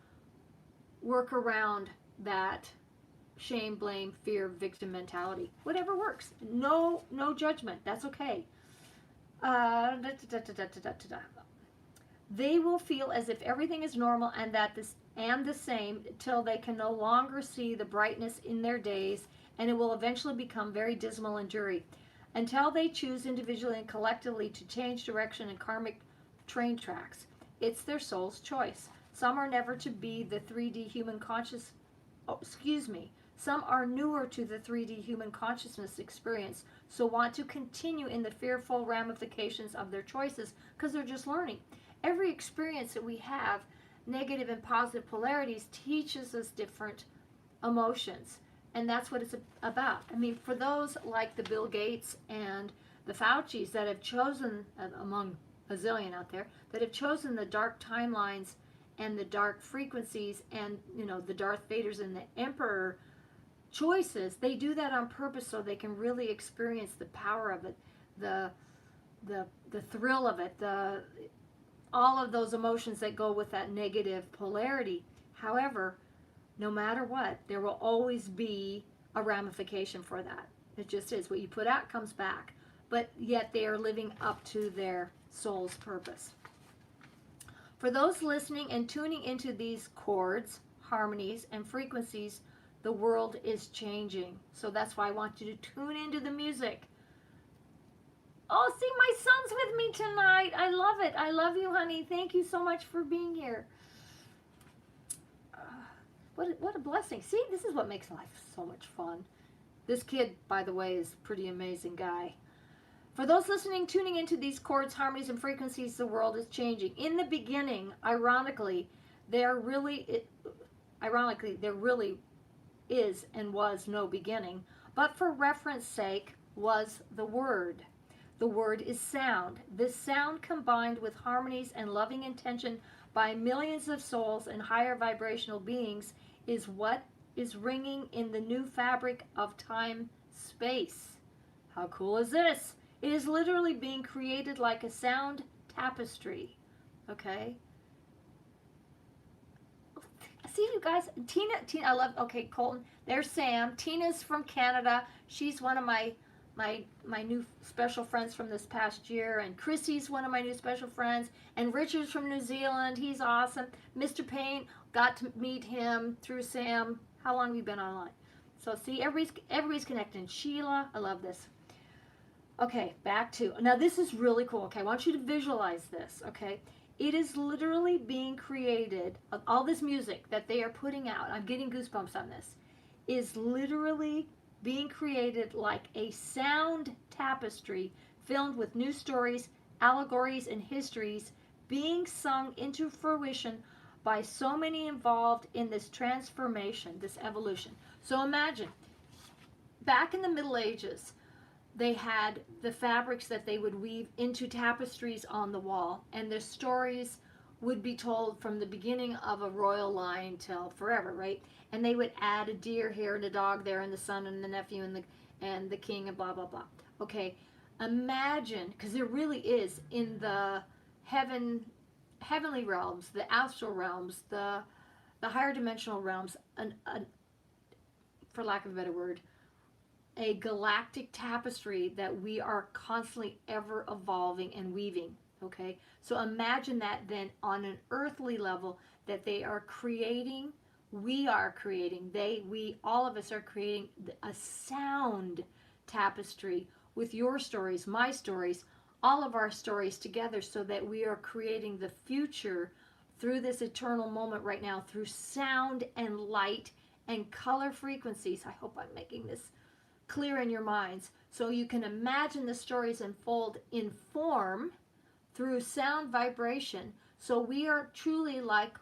work around that shame, blame, fear, victim mentality. Whatever works. No judgment. That's okay. They will feel as if everything is normal and the same till they can no longer see the brightness in their days, and it will eventually become very dismal and dreary. Until they choose individually and collectively to change direction in karmic train tracks. It's their soul's choice. Some are never to be the 3D human conscious. Some are newer to the 3D human consciousness experience, so want to continue in the fearful ramifications of their choices because they're just learning. Every experience that we have, negative and positive polarities, teaches us different emotions. And that's what it's about. I mean, for those like the Bill Gates and the Faucis that have chosen, among a zillion out there, that have chosen the dark timelines and the dark frequencies and, the Darth Vaders and the Emperor choices, they do that on purpose so they can really experience the power of it, the thrill of it, all of those emotions that go with that negative polarity. However, no matter what, there will always be a ramification for that. It just is. What you put out comes back. But yet they are living up to their soul's purpose. For those listening and tuning into these chords, harmonies, and frequencies, the world is changing. So that's why I want you to tune into the music. Oh, see, my son's with me tonight. I love it. I love you, honey. Thank you so much for being here. What a blessing. See, this is what makes life so much fun. This kid, by the way, is a pretty amazing guy. For those listening, tuning into these chords, harmonies, and frequencies, the world is changing. In the beginning, ironically, there really is and was no beginning. But for reference sake, was the Word. The Word is sound. This sound combined with harmonies and loving intention by millions of souls and higher vibrational beings is what is ringing in the new fabric of time-space. How cool is this? It is literally being created like a sound tapestry. Okay? See you guys. Tina, I love, okay, Colton. There's Sam. Tina's from Canada. She's one of my new special friends from this past year. And Chrissy's one of my new special friends. And Richard's from New Zealand. He's awesome. Mr. Payne, got to meet him through Sam. How long have you been online? So see, everybody's connecting. Sheila, I love this. Okay, back to, now this is really cool. Okay, I want you to visualize this, okay? It is literally being created, all this music that they are putting out, I'm getting goosebumps on this, is literally being created like a sound tapestry filled with new stories, allegories, and histories being sung into fruition by so many involved in this transformation, this evolution. So imagine, back in the Middle Ages, they had the fabrics that they would weave into tapestries on the wall, and the stories would be told from the beginning of a royal line till forever, right? And they would add a deer here and a dog there and the son and the nephew and the king and blah blah blah. Okay, imagine, because there really is in the heavenly realms, the astral realms, the higher dimensional realms, for lack of a better word, a galactic tapestry that we are constantly ever evolving and weaving. Okay, so imagine that then on an earthly level, that they are creating, we are creating, we, all of us are creating a sound tapestry with your stories, my stories, all of our stories together, so that we are creating the future through this eternal moment right now, through sound and light and color frequencies. I hope I'm making this clear in your minds, so you can imagine the stories unfold in form through sound vibration. So we are truly like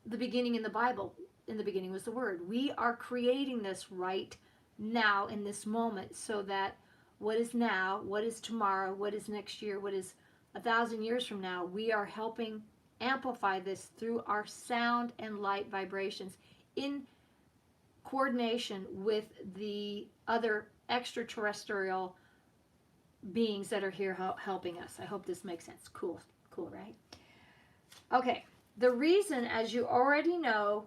the beginning in the Bible. In the beginning was the Word. We are creating this right now in this moment, so that what is now, what is tomorrow, what is next year, what is 1,000 years from now, we are helping amplify this through our sound and light vibrations in coordination with the other extraterrestrial beings that are here helping us. I hope this makes sense. Cool, right? Okay, the reason, as you already know,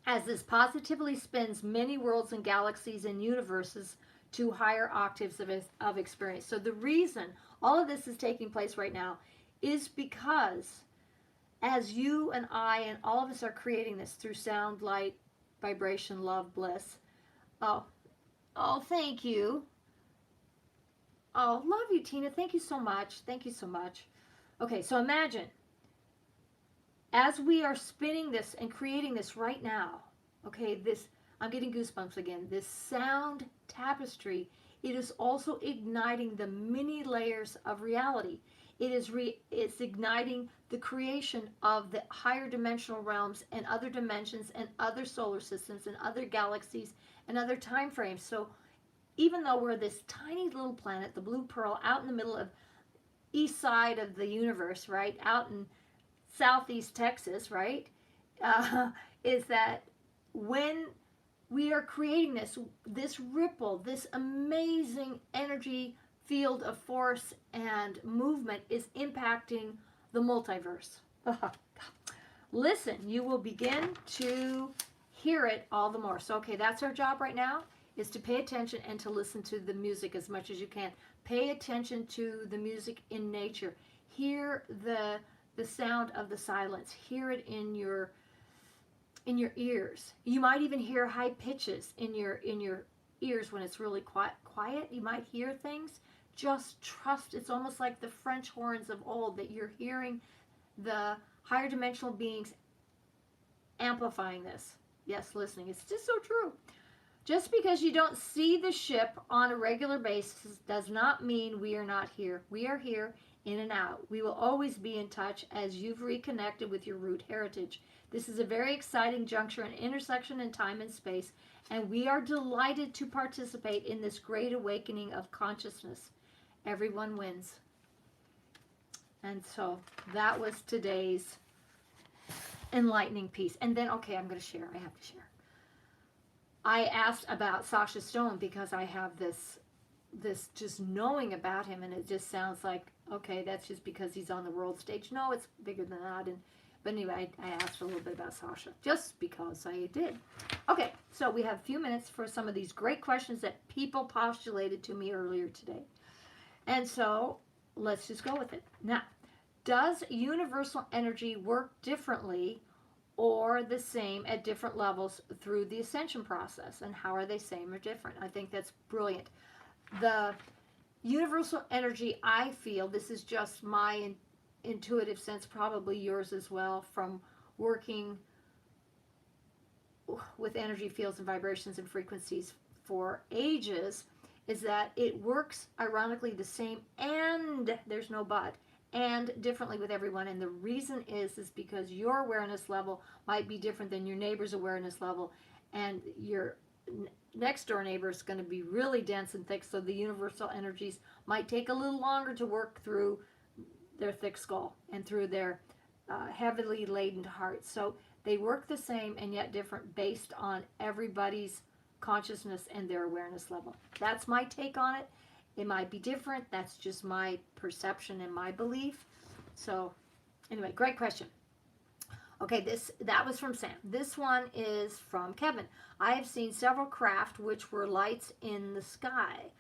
as this positively spins many worlds and galaxies and universes to higher octaves of experience. So the reason all of this is taking place right now is because as you and I and all of us are creating this through sound, light, vibration, love, bliss. Oh, thank you. Oh, love you, Tina. Thank you so much. Thank you so much. Okay, so imagine, as we are spinning this and creating this right now, okay, this, I'm getting goosebumps again, this sound tapestry, it is also igniting the many layers of reality. It's igniting the creation of the higher dimensional realms and other dimensions and other solar systems and other galaxies and other time frames. So even though we're this tiny little planet, the blue pearl, out in the middle of east side of the universe, right, out in southeast Texas, right, is that when we are creating this ripple, this amazing energy field of force and movement is impacting the multiverse. Listen, you will begin to hear it all the more. So, okay, that's our job right now, is to pay attention and to listen to the music as much as you can. Pay attention to the music in nature. Hear the sound of the silence. Hear it in your ears. You might even hear high pitches in your ears when it's really quiet. You might hear things. Just trust. It's almost like the French horns of old, that you're hearing the higher dimensional beings amplifying this. Yes, listening. It's just so true. Just because you don't see the ship on a regular basis does not mean we are not here. We are here in and out. We will always be in touch as you've reconnected with your root heritage. This is a very exciting juncture and intersection in time and space, and we are delighted to participate in this great awakening of consciousness. Everyone wins. And so that was today's enlightening piece. And then, okay, I'm going to share. I have to share. I asked about Sasha Stone because I have this just knowing about him, and it just sounds like, okay, that's just because he's on the world stage. No, it's bigger than that. But anyway, I asked a little bit about Sasha just because I did. Okay, so we have a few minutes for some of these great questions that people postulated to me earlier today. And so let's just go with it. Now, does universal energy work differently or the same at different levels through the ascension process? And how are they same or different? I think that's brilliant. The universal energy, I feel, this is just my intuitive sense, probably yours as well, from working with energy fields and vibrations and frequencies for ages, is that it works ironically the same, and there's no but, and differently with everyone. And the reason is because your awareness level might be different than your neighbor's awareness level, and your next door neighbor is going to be really dense and thick, so the universal energies might take a little longer to work through their thick skull and through their heavily laden heart. So they work the same and yet different based on everybody's consciousness and their awareness level. That's my take on it. It might be different. That's just my perception and my belief. So anyway, great question. Okay, that was from Sam. This one is from Kevin. I have seen several craft which were lights in the sky.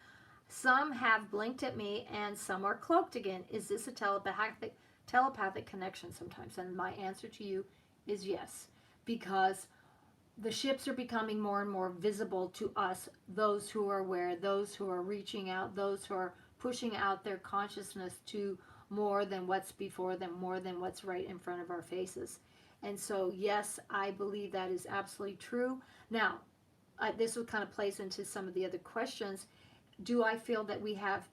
Some have blinked at me and some are cloaked again. Is this a telepathic connection sometimes? And my answer to you is yes, because the ships are becoming more and more visible to us, those who are aware, those who are reaching out, those who are pushing out their consciousness to more than what's before them, more than what's right in front of our faces. And so, yes, I believe that is absolutely true. Now, this will kind of plays into some of the other questions. Do I feel that we have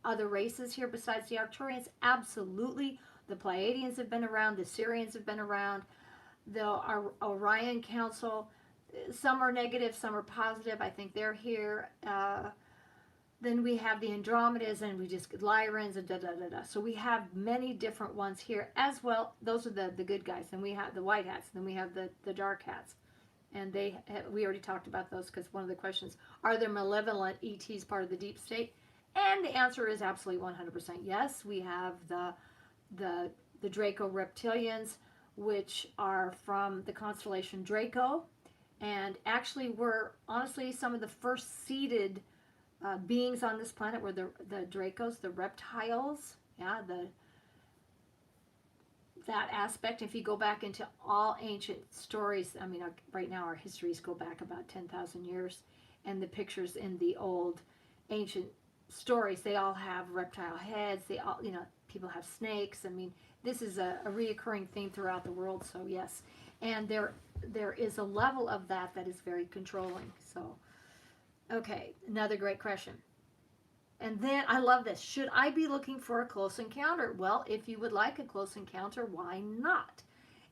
other races here besides the Arcturians? Absolutely. The Pleiadians have been around. The Syrians have been around. The Orion Council, some are negative, some are positive. I think they're here. Then we have the Andromedas, and we just Lyrans and da-da-da-da. So we have many different ones here as well. Those are the good guys. And we have the white hats. Then we have the dark hats. And we already talked about those, because one of the questions, are there malevolent ETs part of the deep state? And the answer is absolutely 100% yes. We have the Draco reptilians, which are from the constellation Draco, and actually were honestly some of the first seeded beings on this planet were the Dracos, the reptiles. Yeah, that aspect. If you go back into all ancient stories, I mean, right now our histories go back about 10,000 years, and the pictures in the old ancient stories, they all have reptile heads. They all, people have snakes. I mean, this is a reoccurring theme throughout the world. So yes, and there is a level of that is very controlling. So, okay, another great question. And then I love this. Should I be looking for a close encounter? Well, if you would like a close encounter, why not?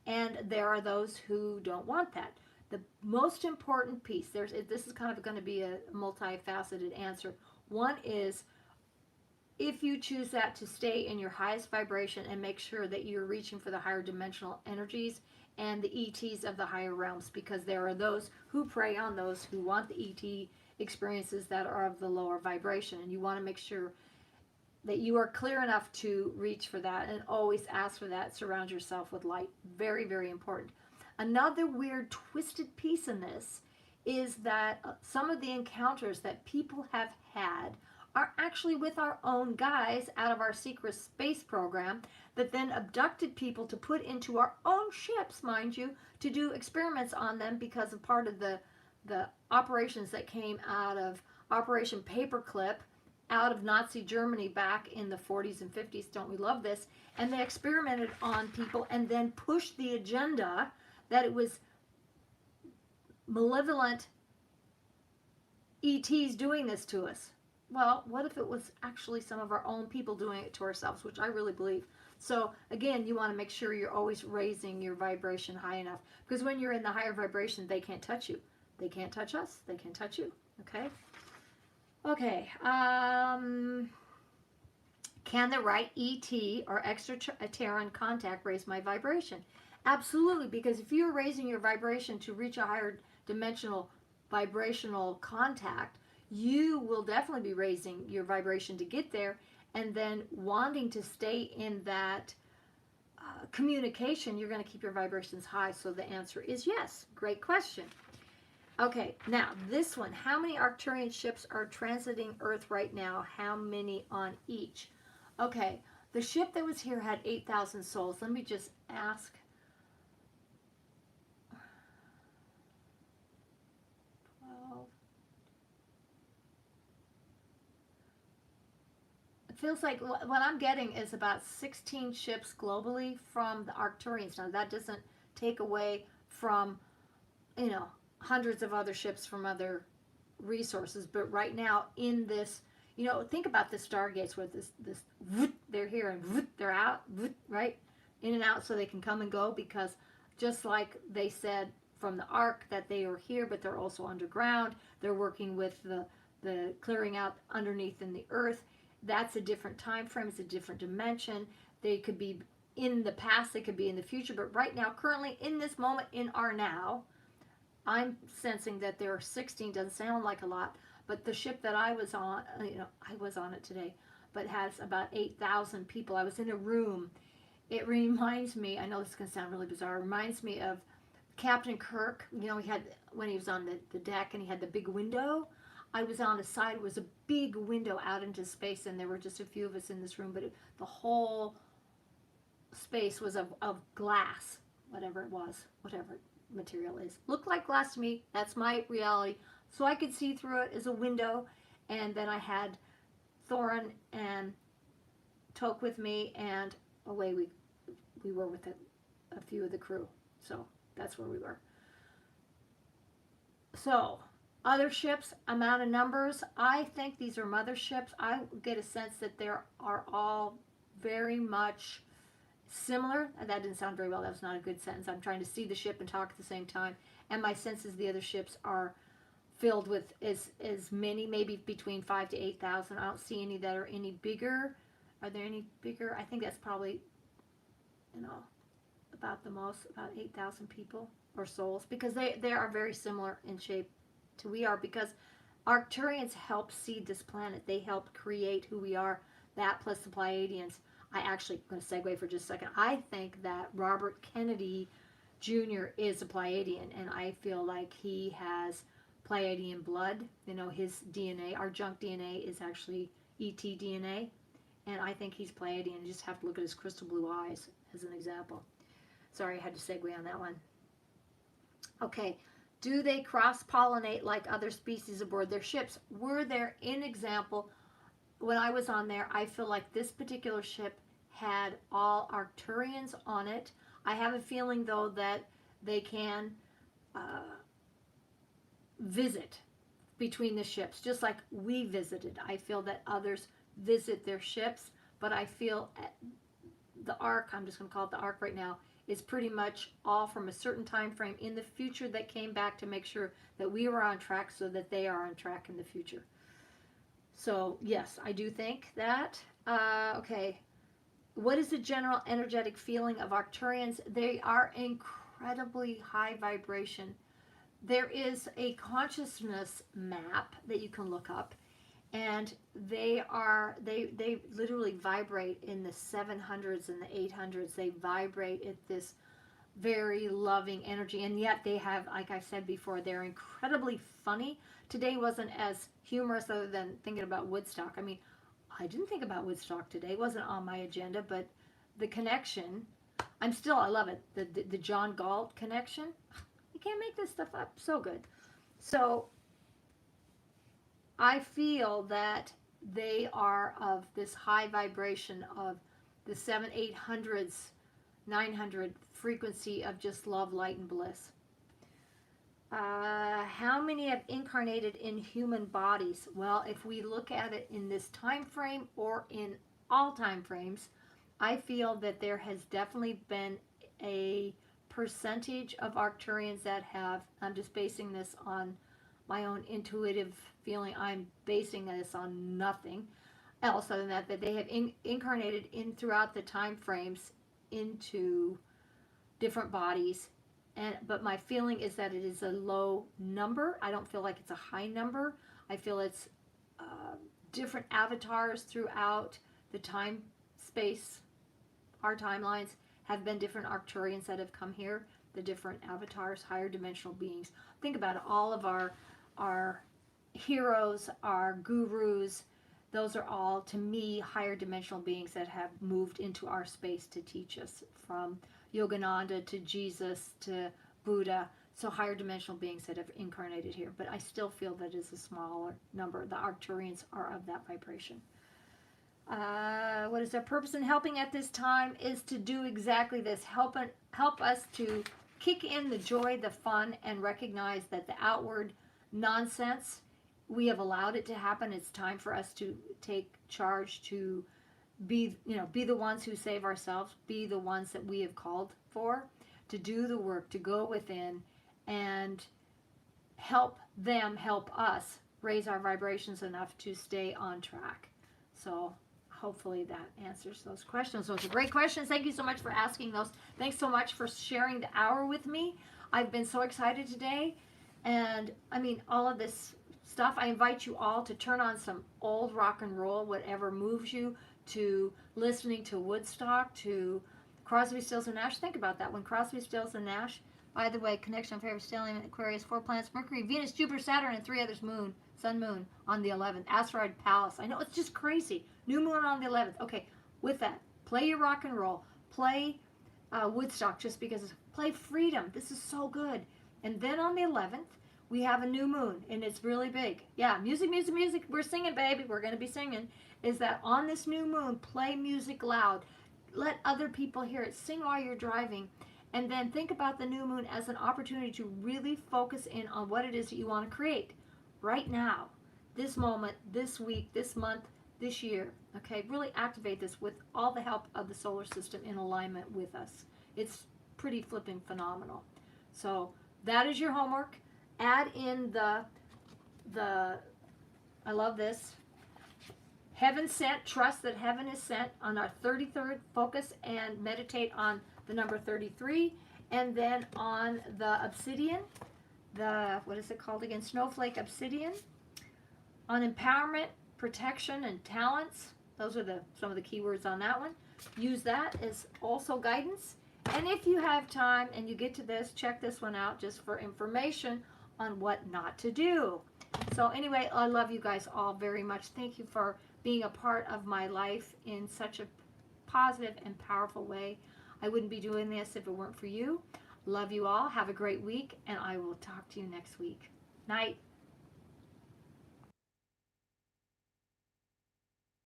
And there are those who don't want that. The most important piece, this is kind of going to be a multifaceted answer. One is, if you choose that, to stay in your highest vibration and make sure that you're reaching for the higher dimensional energies and the ETs of the higher realms, because there are those who prey on those who want the ET experiences that are of the lower vibration, and you want to make sure that you are clear enough to reach for that, and always ask for that. Surround yourself with light. Very, very important. Another weird twisted piece in this is that some of the encounters that people have had are actually with our own guys out of our secret space program that then abducted people to put into our own ships, mind you, to do experiments on them because of part of the operations that came out of Operation Paperclip out of Nazi Germany back in the 40s and 50s. Don't we love this? And they experimented on people and then pushed the agenda that it was malevolent ETs doing this to us. well, what if it was actually some of our own people doing it to ourselves, which I really believe. So again, you want to make sure you're always raising your vibration high enough, because when you're in the higher vibration, they can't touch you. They can't touch us. They can't touch you. Okay. Okay. Can the right ET or extra Terran contact raise my vibration? Absolutely, because if you're raising your vibration to reach a higher dimensional vibrational contact, you will definitely be raising your vibration to get there, and then wanting to stay in that communication, you're going to keep your vibrations high. So the answer is yes. Great question. Okay, now this one. How many Arcturian ships are transiting Earth right now? How many on each? Okay, the ship that was here had 8,000 souls. Let me just ask. 12. It feels like what I'm getting is about 16 ships globally from the Arcturians. Now, that doesn't take away from, you know, hundreds of other ships from other resources. But right now in this, you know, think about the stargates where this they're here and they're out, right? In and out so they can come and go, because just like they said from the Ark that they are here, but they're also underground. They're working with the clearing out underneath in the earth. That's a different time frame. It's a different dimension. They could be in the past. They could be in the future. But right now, currently, in this moment, in our now, I'm sensing that there are 16. Doesn't sound like a lot. But the ship that I was on, you know, I was on it today, but has about 8,000 people. I was in a room. It reminds me, I know this is going to sound really bizarre, it reminds me of Captain Kirk. You know, he had, when he was on the deck and he had the big window. I was on the side. It was a big window out into space, and there were just a few of us in this room, but the whole space was of glass, whatever it was, whatever material is. Looked like glass to me. That's my reality. So I could see through it as a window, and then I had Thorin and Toke with me, and away we were with a few of the crew. So that's where we were. So other ships, amount of numbers, I think these are motherships. I get a sense that they are all very much similar. That didn't sound very well. That was not a good sentence. I'm trying to see the ship and talk at the same time. And my sense is the other ships are filled with as many, maybe between 5,000 to 8,000. I don't see any that are any bigger. Are there any bigger? I think that's probably, you know, about the most, about 8,000 people or souls, because they are very similar in shape to we are, because Arcturians help seed this planet. They help create who we are. That plus the Pleiadians. I actually, I'm going to segue for just a second. I think that Robert Kennedy Jr. is a Pleiadian, and I feel like he has Pleiadian blood. You know, his DNA, our junk DNA, is actually ET DNA, and I think he's Pleiadian. You just have to look at his crystal blue eyes as an example. Sorry, I had to segue on that one. Okay. Do they cross-pollinate like other species aboard their ships? Were there, in example, when I was on there, I feel like this particular ship had all Arcturians on it. I have a feeling, though, that they can visit between the ships, just like we visited. I feel that others visit their ships, but I feel the Ark, I'm just going to call it the Ark right now, is pretty much all from a certain time frame in the future that came back to make sure that we were on track so that they are on track in the future. So yes, I do think that. Okay, what is the general energetic feeling of Arcturians? They are incredibly high vibration. There is a consciousness map that you can look up, and they literally vibrate in the 700s and the 800s. They vibrate at this very loving energy, and yet they have, like I said before, they're incredibly funny. Today wasn't as humorous, other than thinking about Woodstock. I mean, I didn't think about Woodstock today. It wasn't on my agenda, but the connection, I love it. The John Galt connection. You can't make this stuff up. So good. So I feel that they are of this high vibration of the 700s, 800s, 900 frequency of just love, light, and bliss. How many have incarnated in human bodies? Well, if we look at it in this time frame or in all time frames, I feel that there has definitely been a percentage of Arcturians that have, I'm just basing this on my own intuitive feeling, I'm basing this on nothing else other than that they have incarnated in throughout the time frames into different bodies. But my feeling is that it is a low number. I don't feel like it's a high number. I feel it's different avatars throughout the time space. Our timelines have been different Arcturians that have come here, the different avatars, higher dimensional beings. Think about it, all of our heroes, our gurus, those are all, to me, higher dimensional beings that have moved into our space to teach us, from Yogananda to Jesus to Buddha. So higher dimensional beings that have incarnated here. But I still feel that it's a smaller number. The Arcturians are of that vibration. What is their purpose in helping at this time is to do exactly this. Help us to kick in the joy, the fun, and recognize that the outward nonsense, we have allowed it to happen. It's time for us to take charge, to be the ones who save ourselves, be the ones that we have called for, to do the work, to go within and help them help us raise our vibrations enough to stay on track. So hopefully that answers those questions. Those are great questions. Thank you so much for asking those. Thanks so much for sharing the hour with me. I've been so excited today. And I mean, all of this stuff, I invite you all to turn on some old rock and roll, whatever moves you, to listening to Woodstock, to Crosby, Stills, and Nash. Think about that. When Crosby, Stills, and Nash, by the way, connection, favorite stellium, Aquarius, 4 planets, Mercury, Venus, Jupiter, Saturn, and 3 others, Sun, Moon, on the 11th. Asteroid Palace. I know, it's just crazy. New moon on the 11th. Okay, with that, play your rock and roll. Play Woodstock, just because. Play Freedom. This is so good. And then on the 11th, we have a new moon, and it's really big. Yeah, music, music, music. We're singing, baby. We're going to be singing. Is that on this new moon, play music loud. Let other people hear it. Sing while you're driving. And then think about the new moon as an opportunity to really focus in on what it is that you want to create right now, this moment, this week, this month, this year. Okay, really activate this with all the help of the solar system in alignment with us. It's pretty flipping phenomenal. So that is your homework. Add in the I love this. Heaven sent, trust that heaven is sent on our 33rd. Focus and meditate on the number 33. And then on the obsidian, what is it called again? Snowflake Obsidian. On empowerment, protection, and talents. Those are some of the keywords on that one. Use that as also guidance. And if you have time and you get to this, check this one out just for information on what not to do. So anyway, I love you guys all very much. Thank you for being a part of my life in such a positive and powerful way. I wouldn't be doing this if it weren't for you. Love you all. Have a great week, and I will talk to you next week. Night.